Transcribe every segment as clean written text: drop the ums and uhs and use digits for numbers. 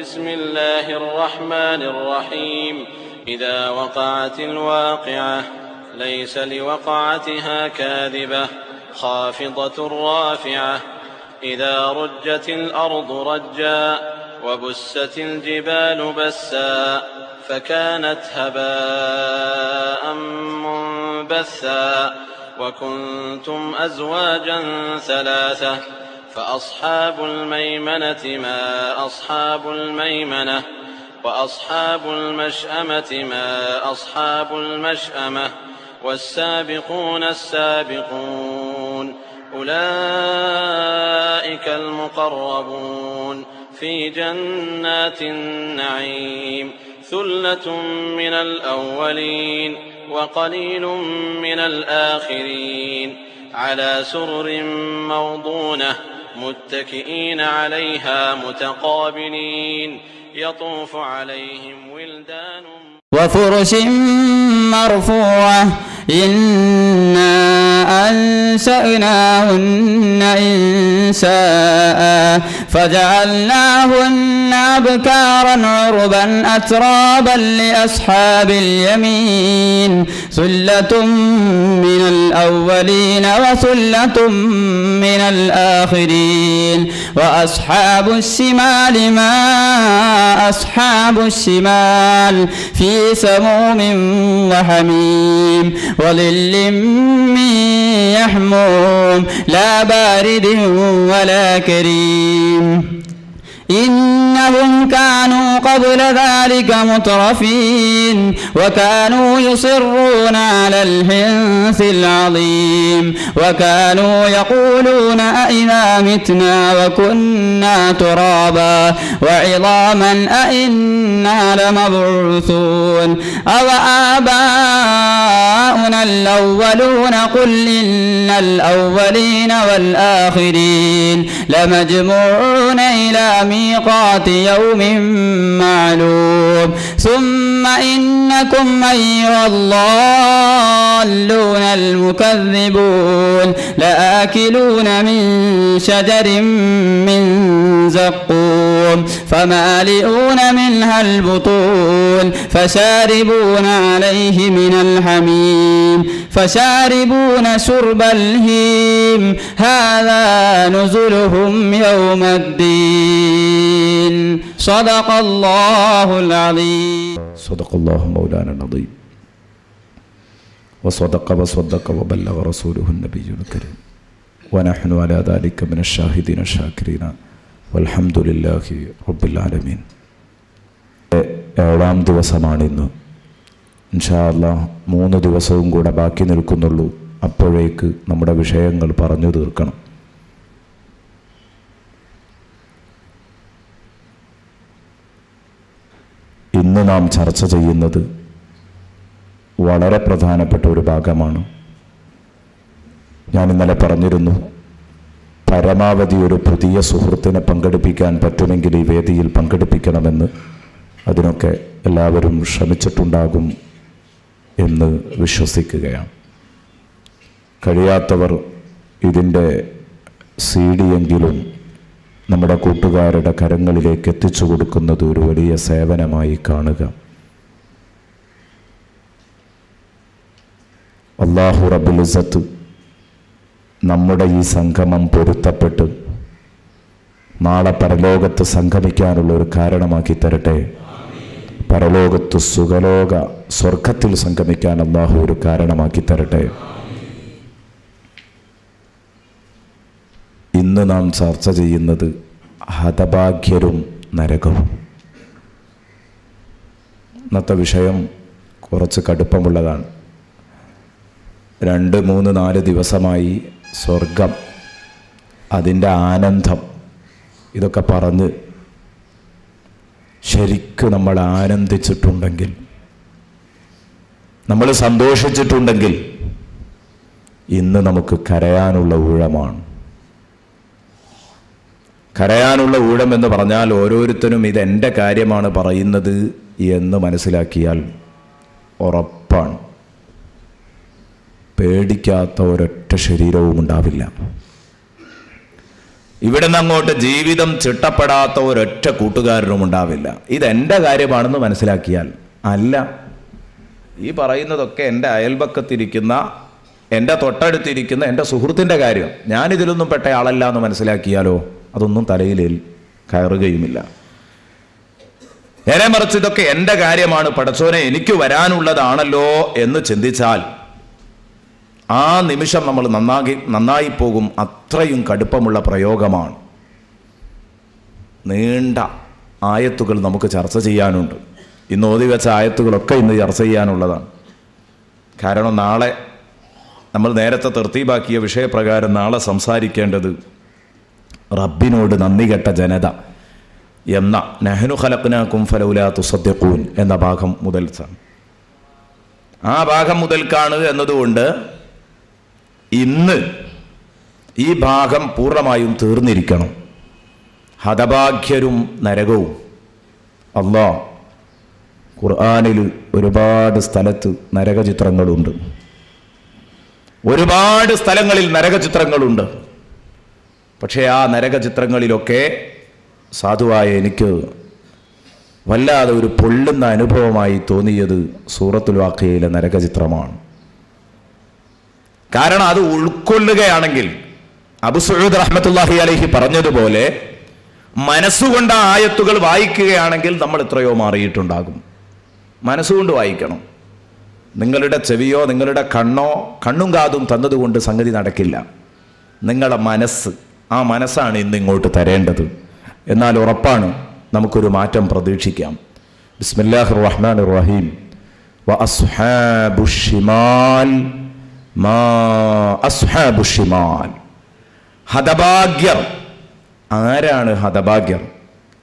بسم الله الرحمن الرحيم إذا وقعت الواقعة ليس لوقعتها كاذبة خافضة رافعة إذا رجت الأرض رجا وبست الجبال بسا فكانت هباء منبثا وكنتم أزواجا ثلاثة فأصحاب الميمنة ما أصحاب الميمنة وأصحاب المشأمة ما أصحاب المشأمة والسابقون السابقون أولئك المقربون في جنات النعيم ثلة من الأولين وقليل من الآخرين على سرر موضونة متكئين عليها متقابلين يطوف عليهم ولدان وفرش مرفوعة إنا أنشأناهن إنشاء فجعلناهن أبكارا عربا أترابا لأصحاب اليمين ثلة من الأولين وثلة من الآخرين وأصحاب الشمال ما أصحاب الشمال في سموم وحميم وظل من يحموم لا بارد ولا كريم إنهم كانوا قبل ذلك مترفين وكانوا يصرون على الحنث العظيم وكانوا يقولون أئذا متنا وكنا ترابا وعظاما أئنا لمبعوثون أو آباؤنا الأولون قل إن الأولين والآخرين لمجموعون إلى ميقات يوم معلوم ثم إنكم أيها الضالون المكذبون لآكلون من شجر من زقوم فمالئون منها البطون فشاربون عليه من الحميم فشاربون شرب الهيم هذا نزلهم يوم الدين صدق الله العظيم. صدق الله مولانا العظيم وصدق وصدق وبلغ رسوله النبي الكريم ونحن على ذلك من الشاهدين الشاكرين والحمد لله رب العالمين. ഏഴാം ദിവസമാണിന്ന്. ഇൻഷാ അല്ലാഹ് 3 ദിവസവും കൂടെ ബാക്കി നിൽക്കുന്നുള്ളൂ. അപ്പോഴേക്ക് നമ്മുടെ വിഷയങ്ങൾ പറഞ്ഞു തീർക്കണം. ഇന്ന് നാം ചർച്ച ചെയ്യുന്നത് വളരെ പ്രധാനപ്പെട്ട ഒരു ഭാഗമാണ്. ഞാൻ ഇന്നലെ പറഞ്ഞിരുന്നു, പരമാവധി ഒരു പുതിയ സുഹൃത്തിനെ പങ്കെടുപ്പിക്കാൻ പറ്റുമെങ്കിൽ ഈ വേദിയിൽ പങ്കെടുപ്പിക്കണമെന്ന്. അതിനൊക്കെ എല്ലാവരും ശ്രമിച്ചിട്ടുണ്ടാകും എന്ന് വിശ്വസിക്കുകയാണ്. കഴിയാത്തവർ ഇതിൻ്റെ CD എങ്കിലും നമ്മുടെ കൂട്ടുകാരുടെ കരങ്ങളിലേക്ക് എത്തിച്ചു കൊടുക്കുന്നത് ഒരു വലിയ സേവനമായി കാണുക. അല്ലാഹു റബ്ബുൽ ഇസ്സത്ത് നമ്മുടെ ഈ സംഗമം പൊരുത്തപ്പെട്ട് നാളെ പരലോകത്ത് സംഗമിക്കാനുള്ള ഒരു കാരണമാക്കി തരട്ടെ. പരലോകത്ത് സുഖലോക സ്വർഗത്തിൽ സംഗമിക്കാൻ അല്ലാഹു ഒരു കാരണമാക്കി തരട്ടെ. ഇന്ന് നാം ചർച്ച ചെയ്യുന്നത് ഹതഭാഗ്യരും നരകവും. ഇന്നത്തെ വിഷയം കുറച്ച് കടുപ്പമുള്ളതാണ്. 2, 3, 4 ദിവസമായി സ്വർഗം, അതിൻ്റെ ആനന്ദം, ഇതൊക്കെ പറഞ്ഞ് ശരിക്കും നമ്മൾ ആനന്ദിച്ചിട്ടുണ്ടെങ്കിൽ, നമ്മൾ സന്തോഷിച്ചിട്ടുണ്ടെങ്കിൽ ഇന്ന് നമുക്ക് കരയാനുള്ള ഊഴമാണ്. കരയാനുള്ള ഊഴം എന്ന് പറഞ്ഞാൽ ഓരോരുത്തരും ഇതെൻ്റെ കാര്യമാണ് പറയുന്നത് എന്ന് മനസ്സിലാക്കിയാൽ ഉറപ്പാണ് പേടിക്കാത്ത ഒരൊറ്റ ശരീരവും ഉണ്ടാവില്ല. ഇവിടുന്ന് അങ്ങോട്ട് ജീവിതം ചിട്ടപ്പെടാത്ത ഒരൊറ്റ കൂട്ടുകാരനും ഉണ്ടാവില്ല. ഇതെൻ്റെ കാര്യമാണെന്ന് മനസ്സിലാക്കിയാൽ. അല്ല, ഈ പറയുന്നതൊക്കെ എൻ്റെ അയൽപക്കത്തിരിക്കുന്ന, എൻ്റെ തൊട്ടടുത്തിരിക്കുന്ന എൻ്റെ സുഹൃത്തിൻ്റെ കാര്യം. ഞാനിതിലൊന്നും പെട്ട ആളല്ല എന്ന് മനസ്സിലാക്കിയാലോ അതൊന്നും തലയിൽ കയറുകയുമില്ല. നേരെ മറിച്ച് ഇതൊക്കെ എൻ്റെ കാര്യമാണ്, പടച്ചോനെ എനിക്ക് വരാനുള്ളതാണല്ലോ എന്ന് ചിന്തിച്ചാൽ ആ നിമിഷം നമ്മൾ നന്നായി പോകും. അത്രയും കടുപ്പമുള്ള പ്രയോഗമാണ്. നീണ്ട ആയത്തുകൾ നമുക്ക് ചർച്ച ചെയ്യാനുണ്ട്. ഇന്ന് ഓതി വെച്ച ആയത്തുകളൊക്കെ ഇന്ന് ചർച്ച ചെയ്യാനുള്ളതാണ്. കാരണം നാളെ നമ്മൾ നേരത്തെ തർത്തീബാക്കിയ വിഷയപ്രകാരം നാളെ സംസാരിക്കേണ്ടത് റബ്ബിനോട് നന്ദി കെട്ട ജനത എന്ന നഹ്നു ഖലഖ്നാകും ഫലൗലാ തുസദ്ദിഖൂൻ എന്ന ഭാഗം മുതൽക്കാണ്. ആ ഭാഗം മുതൽക്കാണ് എന്നതുകൊണ്ട് ഇന്ന് ഈ ഭാഗം പൂർണ്ണമായും തീർന്നിരിക്കണം. ഹതഭാഗ്യരും നരകവും. അല്ലാഹ് ഖുർആനിൽ ഒരുപാട് സ്ഥലത്ത് നരകചിത്രങ്ങളുണ്ട്. ഒരുപാട് സ്ഥലങ്ങളിൽ നരകചിത്രങ്ങളുണ്ട്. പക്ഷേ ആ നരകചിത്രങ്ങളിലൊക്കെ സാധുവായ എനിക്ക് വല്ലാതെ ഒരു പൊള്ളുന്ന അനുഭവമായി തോന്നിയത് സൂറത്തുൽ വാഖിയയിലെ നരകചിത്രമാണ്. കാരണം അത് ഉൾക്കൊള്ളുകയാണെങ്കിൽ അബൂ സഈദ് റഹ്മത്തുള്ളാഹി അലൈഹി പറഞ്ഞതുപോലെ മനസ്സുകൊണ്ട് ആ ആയത്തുകൾ വായിക്കുകയാണെങ്കിൽ നമ്മൾ എത്രയോ മാറിയിട്ടുണ്ടാകും. മനസ്സുകൊണ്ട് വായിക്കണം. നിങ്ങളുടെ ചെവിയോ നിങ്ങളുടെ കണ്ണും കാതും തന്നതുകൊണ്ട് സംഗതി നടക്കില്ല. നിങ്ങളുടെ മനസ്സ്, ആ മനസ്സാണ് ഇന്ന് ഇങ്ങോട്ട് തരേണ്ടത്. എന്നാൽ ഉറപ്പാണ് നമുക്കൊരു മാറ്റം പ്രതീക്ഷിക്കാം. ബിസ്മില്ലാഹിർ റഹ്മാനിർ റഹീം. വ അസ്ഹാബുശ്ശിമാൽ മാ അസ്ഹാബുശ്ശിമാൽ. ഹതഭാഗ്യർ. ആരാണ് ഹതഭാഗ്യർ?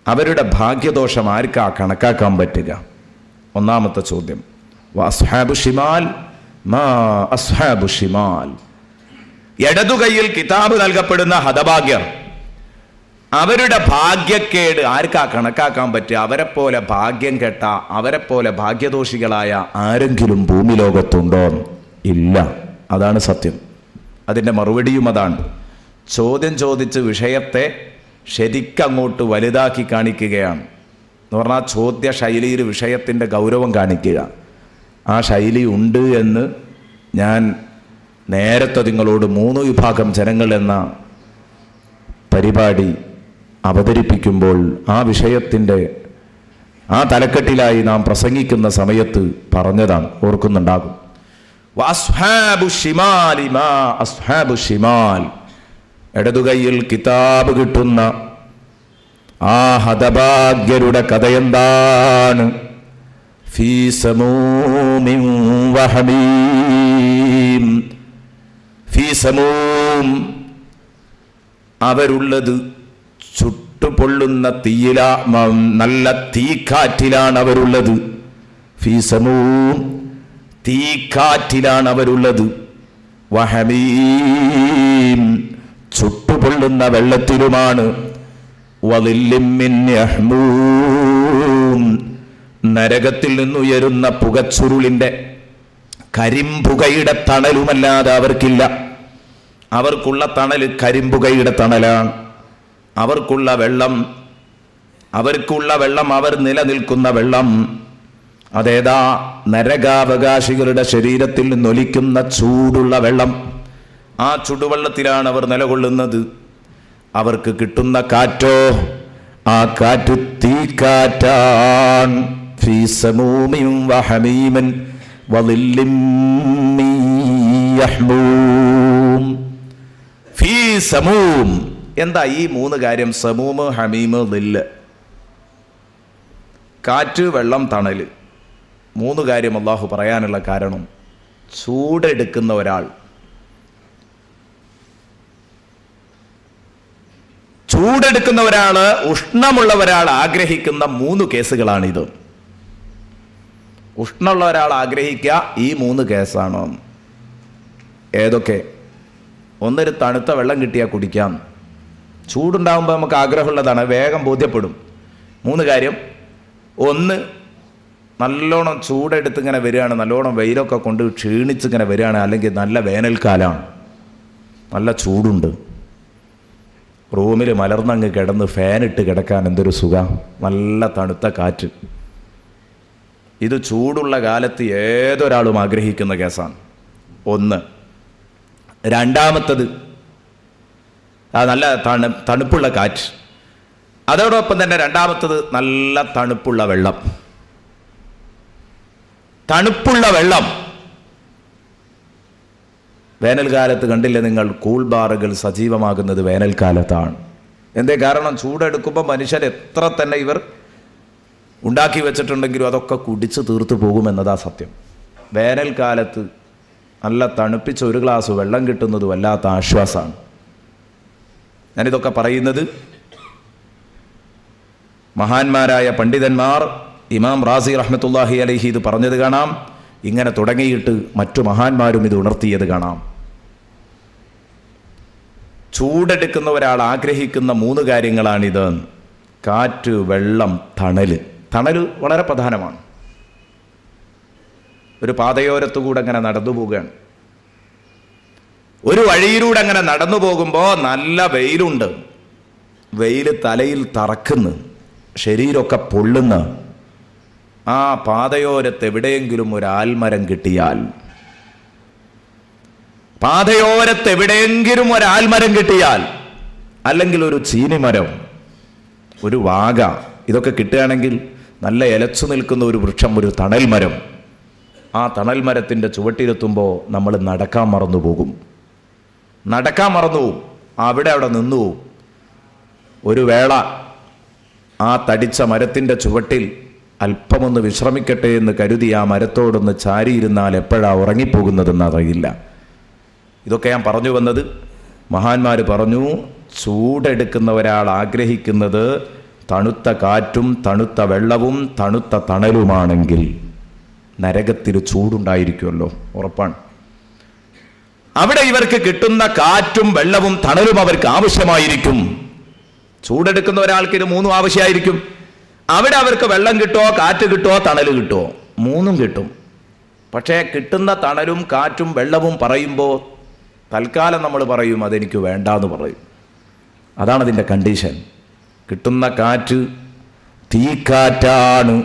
അവരുടെ ഭാഗ്യദോഷം ആർക്കാ കണക്കാക്കാൻ പറ്റുക? ഒന്നാമത്തെ ചോദ്യം. വ അസ്ഹാബുശ്ശിമാൽ മാ അസ്ഹാബുശ്ശിമാൽ. ഇടതു കൈയിൽ കിതാബ് നൽകപ്പെടുന്ന ഹതഭാഗ്യർ, അവരുടെ ഭാഗ്യക്കേട് ആർക്കാ കണക്കാക്കാൻ പറ്റുക? അവരെപ്പോലെ ഭാഗ്യം കെട്ട, അവരെപ്പോലെ ഭാഗ്യദോഷികളായ ആരെങ്കിലും ഭൂമി ലോകത്തുണ്ടോ? ഇല്ല. അതാണ് സത്യം. അതിൻ്റെ മറുപടിയും അതാണ്. ചോദ്യം ചോദിച്ച് വിഷയത്തെ ശരിക്കങ്ങോട്ട് വലുതാക്കി കാണിക്കുകയാണ്. എന്ന് പറഞ്ഞാൽ ചോദ്യ ശൈലിയിൽ വിഷയത്തിൻ്റെ ഗൗരവം കാണിക്കുക. ആ ശൈലി ഉണ്ട് എന്ന് ഞാൻ നേരത്തെ നിങ്ങളോട് 3 വിഭാഗം ജനങ്ങൾ എന്ന പരിപാടി അവതരിപ്പിക്കുമ്പോൾ ആ വിഷയത്തിൻ്റെ ആ തലക്കെട്ടിലായി നാം പ്രസംഗിക്കുന്ന സമയത്ത് പറഞ്ഞതാണ്, ഓർക്കുന്നുണ്ടാകും. ഇടതുകൈയിൽ കിതാബ് കിട്ടുന്ന ആ ഹതഭാഗ്യരുടെ കഥയെന്താണ്? ഫീ സമൂമിൻ വഹമീം. ഫീ സമൂം, അവരുള്ളത് ചുട്ടുപൊള്ളുന്ന തീയില, നല്ല തീക്കാറ്റിലാണ് അവരുള്ളത്. ഫീ സമൂം, തീക്കാറ്റിലാണ് അവരുള്ളത്. വഹമീം, ചുട്ടുപൊള്ളുന്ന വെള്ളത്തിലുമാണ്. വളില്ലിൻ മിൻ യഹ്മൂം, നരകത്തിൽ നിന്നുയരുന്ന പുകച്ചുരുളിൻ്റെ കരിമ്പുകയുടെ തണലുമല്ലാതെ അവർക്കില്ല. അവർക്കുള്ള തണൽ കരിമ്പുകയുടെ തണലാണ്. അവർക്കുള്ള വെള്ളം അവർ നിലനിൽക്കുന്ന വെള്ളം അതേതാ? നരകാവകാശികളുടെ ശരീരത്തിൽ നിന്നൊലിക്കുന്ന ചൂടുള്ള വെള്ളം. ആ ചുടുവെള്ളത്തിലാണ് അവർ നിലകൊള്ളുന്നത്. അവർക്ക് കിട്ടുന്ന കാറ്റോ, ആ കാറ്റ് തീക്കാറ്റാൻ. ഫീ സമൂമിൻ വഹമീമിൻ വളില്ലിൻ മിൻ യഹ്മൂം. ഫീ സമൂം. എന്താ ഈ 3 കാര്യം? സമൂമ്, ഹമീമ്, ദില്ല്. കാറ്റ്, വെള്ളം, തണല്. 3 കാര്യം അള്ളാഹു പറയാനുള്ള കാരണം ചൂടെടുക്കുന്ന ഒരാൾ, ഉഷ്ണമുള്ള ഒരാൾ ആഗ്രഹിക്കുന്ന 3 കേസുകളാണിത്. ഉഷ്ണമുള്ള ഒരാൾ ആഗ്രഹിക്കുക ഈ 3 കേസാണ്. ഏതൊക്കെ? ഒന്നൊരു തണുത്ത വെള്ളം കിട്ടിയാൽ കുടിക്കാം. ചൂടുണ്ടാകുമ്പോൾ നമുക്ക് ആഗ്രഹമുള്ളതാണ്, വേഗം ബോധ്യപ്പെടും. 3 കാര്യം. ഒന്ന്, നല്ലോണം ചൂടെടുത്തിങ്ങനെ വരികയാണ്, നല്ലോണം വെയിലൊക്കെ കൊണ്ട് ക്ഷീണിച്ചിങ്ങനെ വരികയാണ്, അല്ലെങ്കിൽ നല്ല വേനൽക്കാലമാണ്, നല്ല ചൂടുണ്ട്. റൂമിൽ മലർന്നങ്ങ് കിടന്ന് ഫാനിട്ട് കിടക്കാൻ എന്തൊരു സുഖം, നല്ല തണുത്ത കാറ്റ്. ഇത് ചൂടുള്ള കാലത്ത് ഏതൊരാളും ആഗ്രഹിക്കുന്ന കേസാണ്. ഒന്ന്. രണ്ടാമത്തത് നല്ല തണുപ്പുള്ള കാറ്റ്. അതോടൊപ്പം തന്നെ രണ്ടാമത്തത് നല്ല തണുപ്പുള്ള വെള്ളം. തണുപ്പുള്ള വെള്ളം വേനൽക്കാലത്ത് കണ്ടില്ലേ നിങ്ങൾ, കൂൾ ബാറുകൾ സജീവമാകുന്നത് വേനൽക്കാലത്താണ്. എന്തേ കാരണം? ചൂടെടുക്കുമ്പോൾ മനുഷ്യർ എത്ര തന്നെ ഇവർ ഉണ്ടാക്കി വെച്ചിട്ടുണ്ടെങ്കിലും അതൊക്കെ കുടിച്ച് തീർത്തു പോകുമെന്നതാ സത്യം. വേനൽക്കാലത്ത് നല്ല തണുപ്പിച്ച ഒരു ഗ്ലാസ് വെള്ളം കിട്ടുന്നത് വല്ലാത്ത ആശ്വാസമാണ്. ഞാനിതൊക്കെ പറയുന്നത് മഹാന്മാരായ പണ്ഡിതന്മാർ, ഇമാം റാസി റഹ്മത്തുള്ളാഹി അലൈഹി ഇത് പറഞ്ഞത് കാണാം. ഇങ്ങനെ തുടങ്ങിയിട്ട് മറ്റു മഹാന്മാരും ഇത് ഉണർത്തിയത് കാണാം. ചൂടെടുക്കുന്ന ഒരാൾ ആഗ്രഹിക്കുന്ന 3 കാര്യങ്ങളാണിത്: കാറ്റ്, വെള്ളം, തണല്. തണല് വളരെ പ്രധാനമാണ്. ഒരു പാതയോരത്തുകൂടെ അങ്ങനെ നടന്നു പോവുകയാണ്. ഒരു വഴിയിലൂടെ അങ്ങനെ നടന്നു പോകുമ്പോൾ നല്ല വെയിലുണ്ട്. വെയിൽ തലയിൽ തറക്കുന്നു, ശരീരമൊക്കെ പൊള്ളുന്ന ആ പാതയോരത്ത് എവിടെയെങ്കിലും ഒരു ആൽമരം കിട്ടിയാൽ, പാതയോരത്ത് എവിടെയെങ്കിലും ഒരു ആൽമരം കിട്ടിയാൽ, അല്ലെങ്കിൽ ഒരു ചീനിമരം, ഒരു വാഗ, ഇതൊക്കെ കിട്ടുകയാണെങ്കിൽ നല്ല ഇലച്ചു നിൽക്കുന്ന ഒരു വൃക്ഷം, ഒരു തണൽ മരം, ആ തണൽ മരത്തിൻ്റെ ചുവട്ടിലെത്തുമ്പോൾ നമ്മൾ നടക്കാൻ മറന്നു പോകും. അവിടെ നിന്നു പോകും. ഒരു വേള ആ തടിച്ച മരത്തിൻ്റെ ചുവട്ടിൽ അല്പമൊന്ന് വിശ്രമിക്കട്ടെ എന്ന് കരുതി ആ മരത്തോടൊന്ന് ചാരിയിരുന്നാൽ എപ്പോഴാ ഉറങ്ങിപ്പോകുന്നതെന്ന് അറിയില്ല. ഇതൊക്കെ ഞാൻ പറഞ്ഞു വന്നത്, മഹാന്മാർ പറഞ്ഞു, ചൂടെടുക്കുന്ന ഒരാൾ ആഗ്രഹിക്കുന്നത് തണുത്ത കാറ്റും തണുത്ത വെള്ളവും തണുത്ത തണലുമാണെങ്കിൽ നരകത്തിൽ ചൂടുണ്ടായിരിക്കുമല്ലോ, ഉറപ്പാണ്. അവിടെ ഇവർക്ക് കിട്ടുന്ന കാറ്റും വെള്ളവും തണലും അവർക്ക് ആവശ്യമായിരിക്കും. ചൂടെടുക്കുന്ന ഒരാൾക്ക് ഇത് 3 ആവശ്യമായിരിക്കും. അവിടെ അവർക്ക് വെള്ളം കിട്ടുമോ, കാറ്റ് കിട്ടുമോ, തണൽ കിട്ടുമോ? 3 കിട്ടും. പക്ഷേ കിട്ടുന്ന തണലും കാറ്റും വെള്ളവും പറയുമ്പോൾ തൽക്കാലം നമ്മൾ പറയും അതെനിക്ക് വേണ്ടാന്ന് പറയും. അതാണ് അതിൻ്റെ കണ്ടീഷൻ. കിട്ടുന്ന കാറ്റ് തീക്കാറ്റാണ്.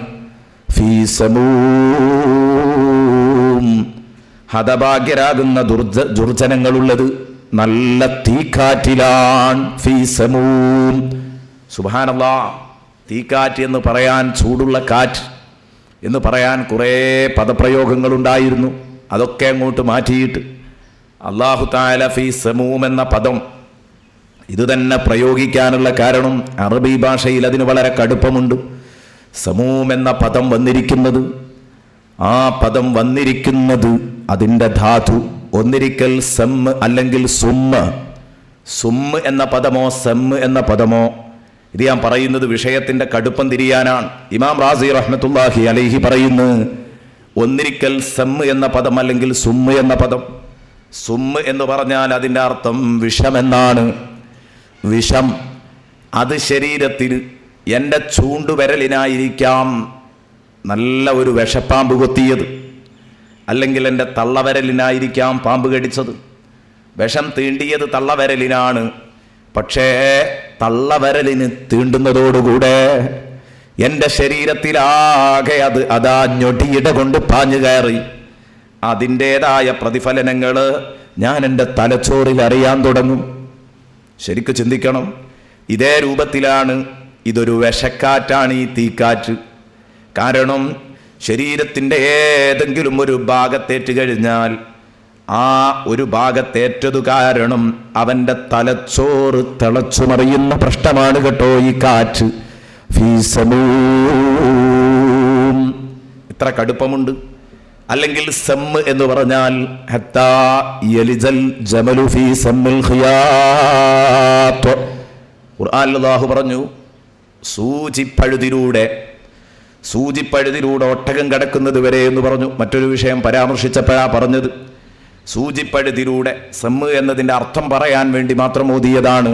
ഹതഭാഗ്യരാകുന്ന ദുർജനങ്ങളുള്ളത് നല്ല തീക്കാറ്റിലാണ്. ഫീസമൂം. സുബ്ഹാനല്ലാഹ്. തീക്കാറ്റ് എന്ന് പറയാൻ, ചൂടുള്ള കാറ്റ് എന്ന് പറയാൻ കുറേ പദപ്രയോഗങ്ങളുണ്ടായിരുന്നു. അതൊക്കെ അങ്ങോട്ട് മാറ്റിയിട്ട് അല്ലാഹു തആല ഫീസമൂം എന്ന പദം ഇത് തന്നെ പ്രയോഗിക്കാനുള്ള കാരണം അറബി ഭാഷയിൽ അതിന് വളരെ കടുപ്പമുണ്ട്. സമൂം എന്ന പദം വന്നിരിക്കുന്നത്, ആ പദം വന്നിരിക്കുന്നത് അതിൻ്റെ ധാതു ഒന്നിരിക്കൽ സമ്മ് അല്ലെങ്കിൽ സുമ്മ്. സുമ്മ് എന്ന പദമോ സമ്മ് എന്ന പദമോ, ഇത് ഞാൻ പറയുന്നത് വിഷയത്തിൻ്റെ കടുപ്പം തിരിയാനാണ്. ഇമാം റാസി റഹ്മത്തുള്ളാഹി അലൈഹി പറയുന്നു, ഒന്നിരിക്കൽ സമ്മ് എന്ന പദം അല്ലെങ്കിൽ സുമ്മ് എന്ന പദം. സുമ്മ് എന്ന് പറഞ്ഞാൽ അതിൻ്റെ അർത്ഥം വിഷമെന്നാണ്. വിഷം അത് ശരീരത്തിൽ എൻ്റെ ചൂണ്ടുവിരലിനായിരിക്കാം നല്ല ഒരു വിഷപ്പാമ്പ് കൊത്തിയത്, അല്ലെങ്കിൽ എൻ്റെ തള്ളവിരലിനായിരിക്കാം പാമ്പ് കടിച്ചത്. വിഷം തീണ്ടിയത് തള്ളവിരലിനാണ്. പക്ഷേ തള്ളവിരലിന് തീണ്ടുന്നതോടുകൂടെ എൻ്റെ ശരീരത്തിലാകെ അതാ ഞൊടിയിട കൊണ്ട് പാഞ്ഞു കയറി അതിൻ്റേതായ പ്രതിഫലനങ്ങൾ ഞാൻ എൻ്റെ തലച്ചോറിൽ അറിയാൻ തുടങ്ങും. ശരിക്ക് ചിന്തിക്കണം. ഇതേ രൂപത്തിലാണ്, ഇതൊരു വിഷക്കാറ്റാണ് ഈ തീക്കാറ്റ്. കാരണം ശരീരത്തിൻ്റെ ഏതെങ്കിലും ഒരു ഭാഗത്തേറ്റ് കഴിഞ്ഞാൽ ആ ഒരു ഭാഗത്തേറ്റതു കാരണം അവൻ്റെ തലച്ചോറ് തിളച്ചുമറിയുന്ന പ്രശ്നമാണ് കേട്ടോ ഈ കാറ്റ്. ഫീസമൂം. ഇത്ര കടുപ്പമുണ്ട്. അല്ലെങ്കിൽ സമ്മ് എന്ന് പറഞ്ഞാൽ ഹത്താ യലിജൽ ജമലു ഫീ സമ്മിൽ ഖിയാത്ത്. ഖുർആനിൽ അല്ലാഹു പറഞ്ഞു, സൂചിപ്പഴുതിലൂടെ ഒട്ടകം കടക്കുന്നത് വരെ എന്ന് പറഞ്ഞു. മറ്റൊരു വിഷയം പരാമർശിച്ചപ്പോഴാ പറഞ്ഞത് സൂചിപ്പഴുതിലൂടെ. സമ്മ് എന്നതിൻ്റെ അർത്ഥം പറയാൻ വേണ്ടി മാത്രം ഓതിയതാണ്.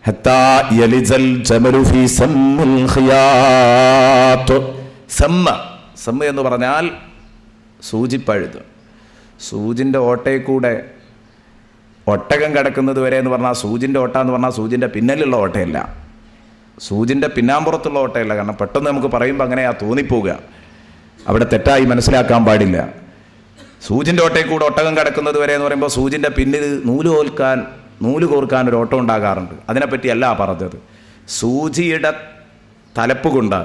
ഹത്താ യലിജൽ ജമലു ഫീ സമ്മിൽ ഖിയാത്ത്. സമ്മ് എന്ന് പറഞ്ഞാൽ സൂചിപ്പഴുത്. സൂചിൻ്റെ ഒട്ടകം കിടക്കുന്നത് വരെ എന്ന് പറഞ്ഞാൽ സൂചിൻ്റെ ഓട്ട എന്ന് പറഞ്ഞാൽ സൂചിൻ്റെ പിന്നലുള്ള ഓട്ടയല്ല, സൂചിൻ്റെ പിന്നാമ്പുറത്തുള്ള ഓട്ടയല്ല. കാരണം പെട്ടെന്ന് നമുക്ക് പറയുമ്പോൾ അങ്ങനെയാ തോന്നിപ്പോവുക, അവിടെ തെറ്റായി മനസ്സിലാക്കാൻ പാടില്ല. സൂചിൻ്റെ ഓട്ടയിൽ കൂടെ ഒട്ടകം കിടക്കുന്നത് വരെ എന്ന് പറയുമ്പോൾ സൂചിൻ്റെ പിന്നിൽ നൂല് കോർക്കാൻ ഒരു ഓട്ടം ഉണ്ടാകാറുണ്ട്. അതിനെപ്പറ്റിയല്ല പറഞ്ഞത്. സൂചിയുടെ തലപ്പ് കൊണ്ട്,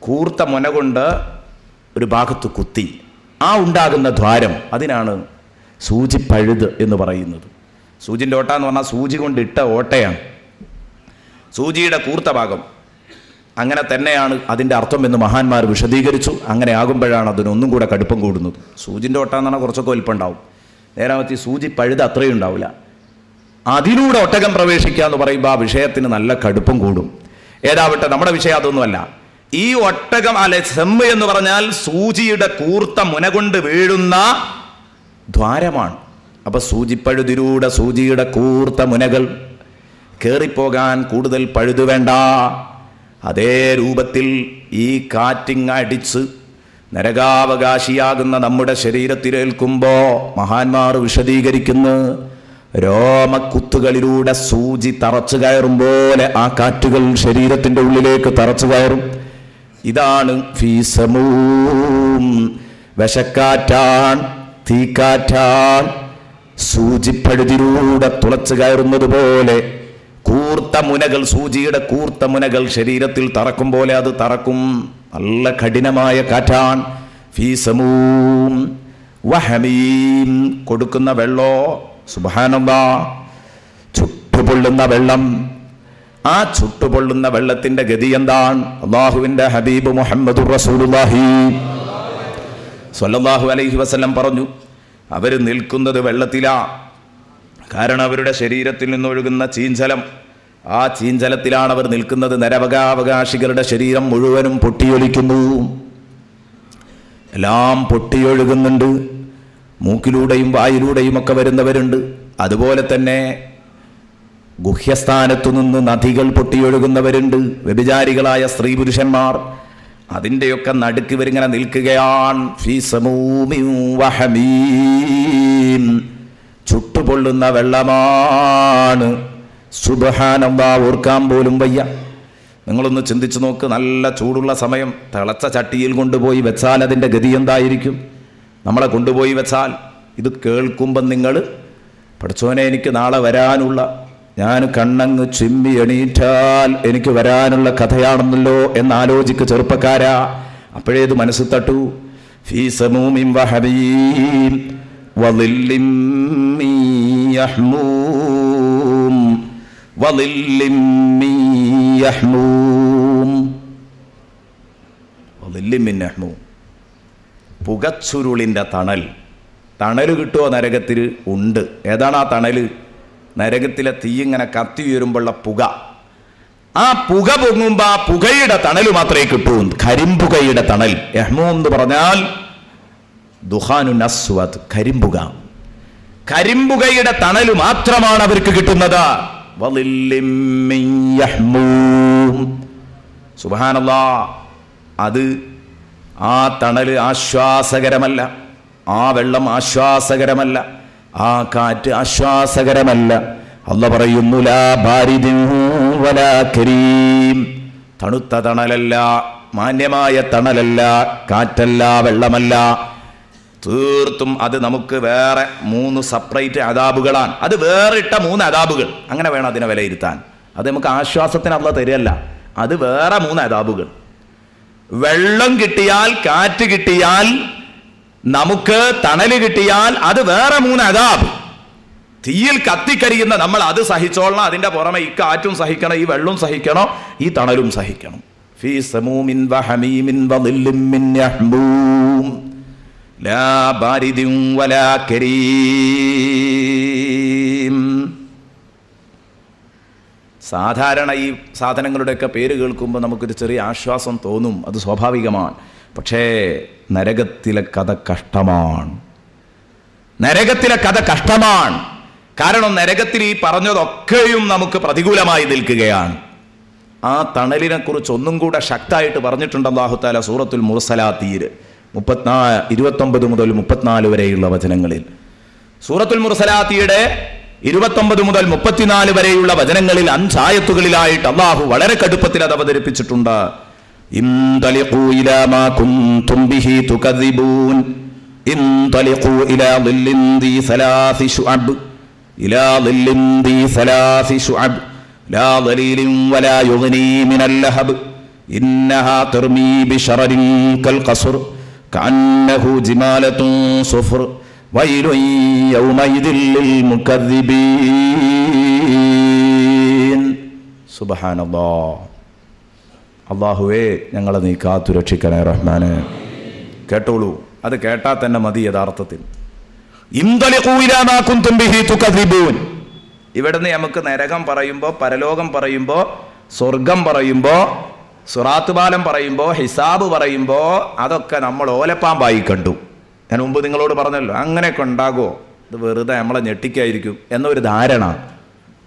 കൂർത്ത മുന കൊണ്ട് ഒരു ഭാഗത്ത് കുത്തി ആ ഉണ്ടാകുന്ന ദ്വാരം, അതിനാണ് സൂചി പഴുത് എന്ന് പറയുന്നത്. സൂചിൻ്റെ ഓട്ട എന്ന് പറഞ്ഞാൽ സൂചി കൊണ്ട് ഇട്ട ഓട്ടയാണ്, സൂചിയുടെ കൂർത്ത ഭാഗം. അങ്ങനെ തന്നെയാണ് അതിൻ്റെ അർത്ഥം എന്ന് മഹാന്മാർ വിശദീകരിച്ചു. അങ്ങനെ ആകുമ്പോഴാണ് അതിനൊന്നും കൂടെ കടുപ്പം കൂടുന്നത്. സൂചിൻ്റെ ഓട്ട എന്ന് പറഞ്ഞാൽ കുറച്ചൊക്കെ വലിപ്പം ഉണ്ടാവും, നേരാമത്തി സൂചി പഴുത് അത്രയും ഉണ്ടാവില്ല. അതിലൂടെ ഒട്ടകം പ്രവേശിക്കുക എന്ന് പറയുമ്പോൾ ആ വിഷയത്തിന് നല്ല കടുപ്പം കൂടും. ഏതാവട്ടെ, നമ്മുടെ വിഷയം അതൊന്നുമല്ല. ഈ ഒട്ടകം അല്ലെ സെമ്മ് എന്ന് പറഞ്ഞാൽ സൂചിയുടെ കൂർത്ത മുന കൊണ്ട് വീഴുന്ന ദ്വാരമാണ്. അപ്പൊ സൂചിപ്പഴുതിലൂടെ സൂചിയുടെ കൂർത്ത മുനകൾ കയറിപ്പോകാൻ കൂടുതൽ പഴുതു വേണ്ട. അതേ രൂപത്തിൽ ഈ കാറ്റിങ് അടിച്ച് നരകാവകാശിയാകുന്ന നമ്മുടെ ശരീരത്തിലേൽക്കുമ്പോൾ മഹാന്മാർ വിശദീകരിക്കുന്നു, രോമക്കുത്തുകളിലൂടെ സൂചി തറച്ചു കയറും പോലെ ആ കാറ്റുകൾ ശരീരത്തിന്റെ ഉള്ളിലേക്ക് തറച്ചു കയറും. ഇതാണ് ഫീസമൂം, വിഷക്കാറ്റാൻ, തീക്കാറ്റാൻ. സൂചിപ്പഴുതിലൂടെ തുളച്ചു കയറുന്നത് പോലെ കൂർത്ത മുനകൾ, സൂചിയുടെ കൂർത്ത മുനകൾ ശരീരത്തിൽ തറക്കും പോലെ അത് തറക്കും. നല്ല കഠിനമായ കാറ്റാൻ. ഫീസമൂം വഹമീം, കൊടുക്കുന്ന വെള്ളോ സുബ്ഹാനല്ലാഹ്, ചുട്ടുപൊള്ളുന്ന വെള്ളം. ആ ചുട്ടുപൊള്ളുന്ന വെള്ളത്തിന്റെ ഗതി എന്താണ്? അല്ലാഹുവിന്റെ ഹബീബ് മുഹമ്മദുർ റസൂലുള്ളാഹി സ്വല്ലല്ലാഹു അലൈഹി വസല്ലം പറഞ്ഞു, അവർ നിൽക്കുന്നത് വെള്ളത്തിലാ. കാരണം അവരുടെ ശരീരത്തിൽ നിന്നൊഴുകുന്ന ചീഞ്ചലം, ആ ചീഞ്ചലത്തിലാണ് അവർ നിൽക്കുന്നത്. നരകാവകാശികളുടെ ശരീരം മുഴുവനും പൊട്ടിയൊലിക്കുന്നു, എല്ലാം പൊട്ടിയൊഴുകുന്നുണ്ട്. മൂക്കിലൂടെയും വായിലൂടെയും ഒക്കെ വരുന്നവരുണ്ട്. അതുപോലെ തന്നെ ഗുഹ്യസ്ഥാനത്തു നിന്ന് നദികൾ പൊട്ടിയൊഴുകുന്നവരുണ്ട്, വ്യഭിചാരികളായ സ്ത്രീ പുരുഷന്മാർ. അതിൻ്റെയൊക്കെ നടുക്ക് ഇവരിങ്ങനെ നിൽക്കുകയാണ്. ഫീസമൂമിൻ വഹമീം, ചുട്ടുപൊള്ളുന്ന വെള്ളമാണ്. സുബ്ഹാനല്ലാഹ്, ഓർക്കാൻ പോലും വയ്യ. നിങ്ങളൊന്ന് ചിന്തിച്ചു നോക്ക്, നല്ല ചൂടുള്ള സമയം തിളച്ച ചട്ടിയിൽ കൊണ്ടുപോയി വെച്ചാൽ അതിൻ്റെ ഗതി എന്തായിരിക്കും? നമ്മളെ കൊണ്ടുപോയി വെച്ചാൽ ഇത് കേൾക്കുമ്പം നിങ്ങൾ, പഠിച്ചോനെ എനിക്ക് നാളെ വരാനുള്ള, ഞാൻ കണ്ണങ്ങ് ചിമ്മി എണീറ്റാൽ എനിക്ക് വരാനുള്ള കഥയാണെന്നല്ലോ എന്നാലോചിക്ക് ചെറുപ്പക്കാരാ. അപ്പോഴേത് മനസ്സിൽ തട്ടു. ഫീസമൂമിൻ വഹമീം വളില്ലിം മിൻ യഹ്മൂം വളില്ലിം മിൻ യഹ്മൂം വളില്ലിം മിൻ യഹ്മൂം. പുകച്ചുരുളിൻ്റെ തണൽ. തണൽ കിട്ടുമോ നരകത്തിൽ? ഉണ്ട്. ഏതാണ് ആ തണൽ? നരകത്തിലെ തീ ഇങ്ങനെ കത്തി ഉയരുമ്പോഴുള്ള പുക. ആ പുക പൊങ്ങുമ്പോൾ ആ പുകയുടെ തണൽ മാത്രമേ കിട്ടൂ. കരിമ്പുകയുടെ തണൽ. യഹ്മൂം എന്ന് പറഞ്ഞാൽ ദുഹാനുൻ അസ്വദ്, കരിമ്പുക. കരിമ്പുകയുടെ തണൽ മാത്രമാണ് അവർക്ക് കിട്ടുന്നത്. വളില്ലിം മിൻ യഹ്മൂം. സുബ്ഹാനല്ലാഹ്, അത് ആ തണൽ ആശ്വാസകരമല്ല, ആ വെള്ളം ആശ്വാസകരമല്ല, ആ കാറ്റ് ആശ്വാസകരമല്ല. അല്ലാഹ് പറയുന്നു, ലാ ബാരിദിൻ വലാ കരീം. തണുത്ത തണലല്ല, മാന്യമായ തണലല്ല, കാറ്റല്ല, വെള്ളമല്ല. തീർത്തും അത് നമുക്ക് വേറെ 3 സെപ്പറേറ്റ് അദാബുകളാണ്. അത് വേറിട്ട 3 അദാബുകൾ. അങ്ങനെ വേണം അതിനെ വിലയിരുത്താൻ. അത് നമുക്ക് ആശ്വാസത്തിന് അല്ലാഹ് തരികയല്ല, അത് വേറെ 3 അദാബുകൾ. വെള്ളം കിട്ടിയാൽ, കാറ്റ് കിട്ടിയാൽ, നമുക്ക് തണല് കിട്ടിയാൽ അത് വേറെ 3 അദാബ്. തീയിൽ കത്തിക്കരിയുന്ന നമ്മൾ അത് സഹിച്ചോളണം. അതിന്റെ പുറമെ ഈ കാറ്റും സഹിക്കണം, ഈ വെള്ളവും സഹിക്കണം, ഈ തണലും സഹിക്കണം. ഫീ സമൂമിൻ വഹമീമിൻ വളില്ലിൻ മിൻ യഹ്മൂം ലാ ബാരിദിൻ വലാ കരീം. സാധാരണ ഈ സാധനങ്ങളുടെയൊക്കെ പേര് കേൾക്കുമ്പോൾ നമുക്കൊരു ചെറിയ ആശ്വാസം തോന്നും, അത് സ്വാഭാവികമാണ്. പക്ഷേ നരകത്തിലെ കഥ കഷ്ടമാണ്. നരകത്തിലെ കഥ കഷ്ടമാണ്. കാരണം നരകത്തിൽ ഈ പറഞ്ഞതൊക്കെയും നമുക്ക് പ്രതികൂലമായി നിൽക്കുകയാണ്. ആ തണലിനെ കുറിച്ച് ഒന്നും കൂടെ ശക്തമായിട്ട് പറഞ്ഞിട്ടുണ്ട് അല്ലാഹു തആല സൂറത്തുൽ മുർസലാത്തിൽ 29 മുതൽ 34 വരെയുള്ള വചനങ്ങളിൽ. സൂറത്തുൽ മുർസലാത്തിയുടെ 29 മുതൽ 34 വരെയുള്ള വചനങ്ങളിൽ 5 ആയത്തുകളിലായിട്ട് അല്ലാഹു വളരെ കടുപ്പത്തിൽ അത് അവതരിപ്പിച്ചിട്ടുണ്ട്. ഇൻതലിഖൂ ഇലാ മാ കുൻതും ബിഹി തുകദ്ദിബൂൻ ഇൻതലിഖൂ ഇലാ ളില്ലിൻ ദി സലാസി ശുഅബ് ഇലാ ളില്ലിൻ ദി സലാസി ശുഅബ് ലാ ദലീലിൻ വലാ യുഗ്നി മിനൽ ലഹബ് ഇന്നഹാ തർമീ ബിശറരിൻ കൽ ഖസ്ർ കഅന്നഹു ജിമാലത്തുൻ സുഫർ വൈലുൻ യൗമഇദിൽ ലിൽ മുകദ്ദിബീൻ. സുബ്ഹാനല്ലാഹ്. അല്ലാഹുവേ ഞങ്ങളെ നീ കാത്തു രക്ഷിക്കണേ റഹ്മാനെ. കേട്ടോളൂ, അത് കേട്ടാൽ തന്നെ മതി യഥാർത്ഥത്തിൽ. ഇൻതലിഖൂ ഇലാ മാ കുൻതും ബിഹി തുകദ്ദിബൂൻ. ഇവിടുന്ന് നമുക്ക് നരകം പറയുമ്പോൾ, പരലോകം പറയുമ്പോൾ, സ്വർഗം പറയുമ്പോൾ, സിറാത്ത് പാലം പറയുമ്പോൾ, ഹിസാബ് പറയുമ്പോൾ അതൊക്കെ നമ്മൾ ഓലപ്പാമ്പായി കണ്ടു. ഞാൻ മുമ്പ് നിങ്ങളോട് പറഞ്ഞല്ലോ, അങ്ങനെയൊക്കെ ഉണ്ടാകുമോ, ഇത് വെറുതെ നമ്മളെ ഞെട്ടിക്കായിരിക്കും എന്നൊരു ധാരണ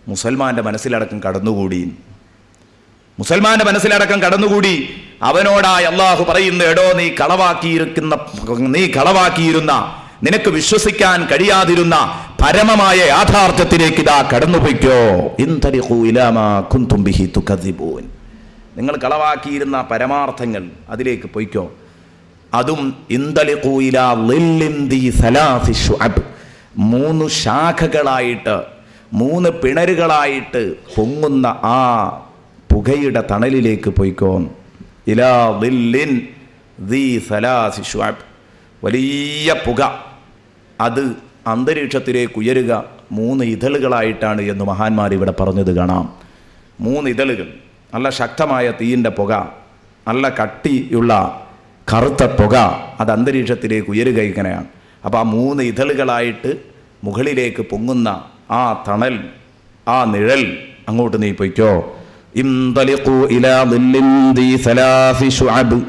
മുസൽമാന്റെ മനസ്സിലടക്കം കടന്നുകൂടി. മുസൽമാന്റെ മനസ്സിലടക്കം കടന്നുകൂടി. അവനോടായി അള്ളാഹു പറയുന്നു, എടോ നീ കളവാക്കിയിരുന്ന നിനക്ക് വിശ്വസിക്കാൻ കഴിയാതിരുന്ന പരമമായ യാഥാർത്ഥ്യത്തിലേക്ക് ഇതാ കടന്നുപോയിക്കോ. ഇൻതലിഖൂ ഇലാ മാ കുൻതും ബിഹി തുകദ്ദിബൂൻ. നിങ്ങൾ കളവാക്കിയിരുന്ന പരമാർത്ഥങ്ങൾ അതിലേക്ക് പോയിക്കോ. അതും ഇൻതലിഖൂ ഇലാ ളില്ലിൻ ദി സലാസി ശുഅബ്, 3 ശാഖകളായിട്ട് 3 പിണരുകളായിട്ട് പൊങ്ങുന്ന ആ പുകയുടെ തണലിലേക്ക് പോയിക്കോ. ഇലാ ളില്ലിൻ ദി സലാസി ശുഅബ്, വലിയ പുക, അത് അന്തരീക്ഷത്തിലേക്ക് ഉയരുക 3 ഇതളുകളായിട്ടാണ് എന്ന് മഹാന്മാർ ഇവിടെ പറഞ്ഞത് കാണാം. 3 ഇതളുകൾ, നല്ല ശക്തമായ തീയിൻ്റെ പുക, നല്ല കട്ടിയുള്ള കറുത്ത പുക, അത് അന്തരീക്ഷത്തിലേക്ക് ഉയരുക ഇങ്ങനെയാണ്. അപ്പോൾ ആ 3 ഇതളുകളായിട്ട് മുകളിലേക്ക് പൊങ്ങുന്ന ആ തണൽ, ആ നിഴൽ, അങ്ങോട്ട് നീ പൊയ്ക്കോ. ഇൻതലിഖൂ ഇലാ ളില്ലിൻ ദി സലാസി ശുഅബ്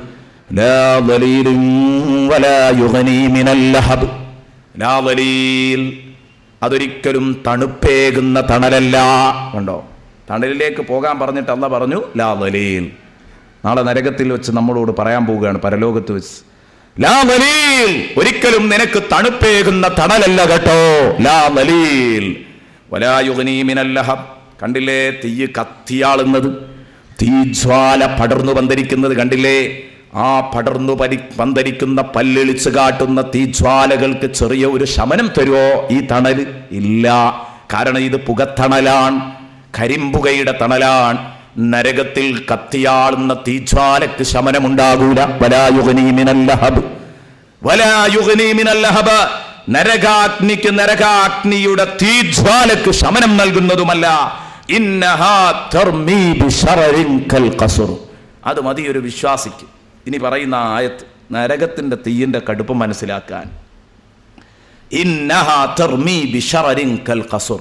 ലാ ദലീലിൻ വലാ യുഗ്നി മിനൽ ലഹബ്. ലാ ദലീൽ, അതൊരിക്കലും തണുപ്പേകുന്ന തണലല്ല. കണ്ടോ, തണലിലേക്ക് പോകാൻ പറഞ്ഞിട്ട് അല്ലാഹു പറഞ്ഞു ലാ ദലീൽ. നാളെ നരകത്തിൽ വെച്ച് നമ്മളോട് പറയാൻ പോവുകയാണ്, പരലോകത്ത് വെച്ച്, ലാ ദലീൽ, ഒരിക്കലും നിനക്ക് തണുപ്പേകുന്ന തണലല്ല കേട്ടോ. ലാ ദലീൽ വലാ യുഗ്നി മിനൽ ലഹബ്. കണ്ടില്ലേ തീയ് കത്തിയാളുന്നത്, തീജ്വാല പടർന്നു പന്തരിക്കുന്നത് കണ്ടില്ലേ? ആ പടർന്നു പന്തരിക്കുന്ന പല്ലിളിച്ച് കാട്ടുന്ന തീജ്വാലകൾക്ക് ചെറിയ ഒരു ശമനം തരുമോ ഈ തണൽ? ഇല്ല. കാരണം ഇത് പുകത്തണലാണ്, കരിമ്പുകയുടെ തണലാണ്. നരകത്തിൽ കത്തിയാളുന്ന തീജ്വാലക്ക് ശമനമുണ്ടാകൂല. വലാ യുഗ്നി മിനൽ ലഹബ്, വലാ യുഗ്നി മിനൽ ലഹബ്, നരകാഗ്നിക്ക്, നരകാഗ്നിയുടെ തീജ്വാലക്ക് ശമനം നൽകുന്നതുമല്ല. ഇന്നഹാ തർമീ ബിശറരിൻ കൽ ഖസ്ർ. അത് മതി ഒരു വിശ്വാസിക്ക്. ഇനി പറയുന്ന ആയത്ത് നരകത്തിന്റെ തീയിന്റെ കടുപ്പം മനസ്സിലാക്കാൻ. ഇന്നഹാ തർമീ ബിശറരിൻ കൽ ഖസ്ർ.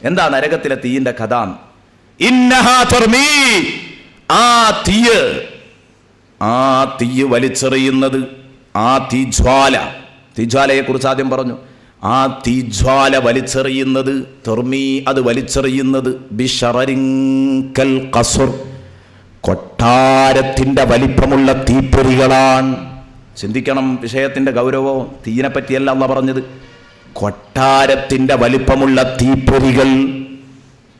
എന്താ നരകത്തിലെ തീയിന്റെ കഥ? ഇന്നഹാ തർമീ, ആ തീയ് വലിച്ചെറിയുന്നത്, ആ തീജ്വാലയെ കുറിച്ച് ആദ്യം പറഞ്ഞു. ആ തീജ്വാല വലിച്ചെറിയുന്നത്, തർമീ, അത് വലിച്ചെറിയുന്നത് ബിശറരിൻ കൽ ഖസ്ർ, കൊട്ടാരത്തിന്റെ വലിപ്പമുള്ള തീപ്പൊരികളാണ്. ചിന്തിക്കണം വിഷയത്തിന്റെ ഗൗരവം. തീയിനെ പറ്റിയല്ല അല്ലാഹു പറഞ്ഞത്, കൊട്ടാരത്തിന്റെ വലിപ്പമുള്ള തീപ്പൊരികൾ.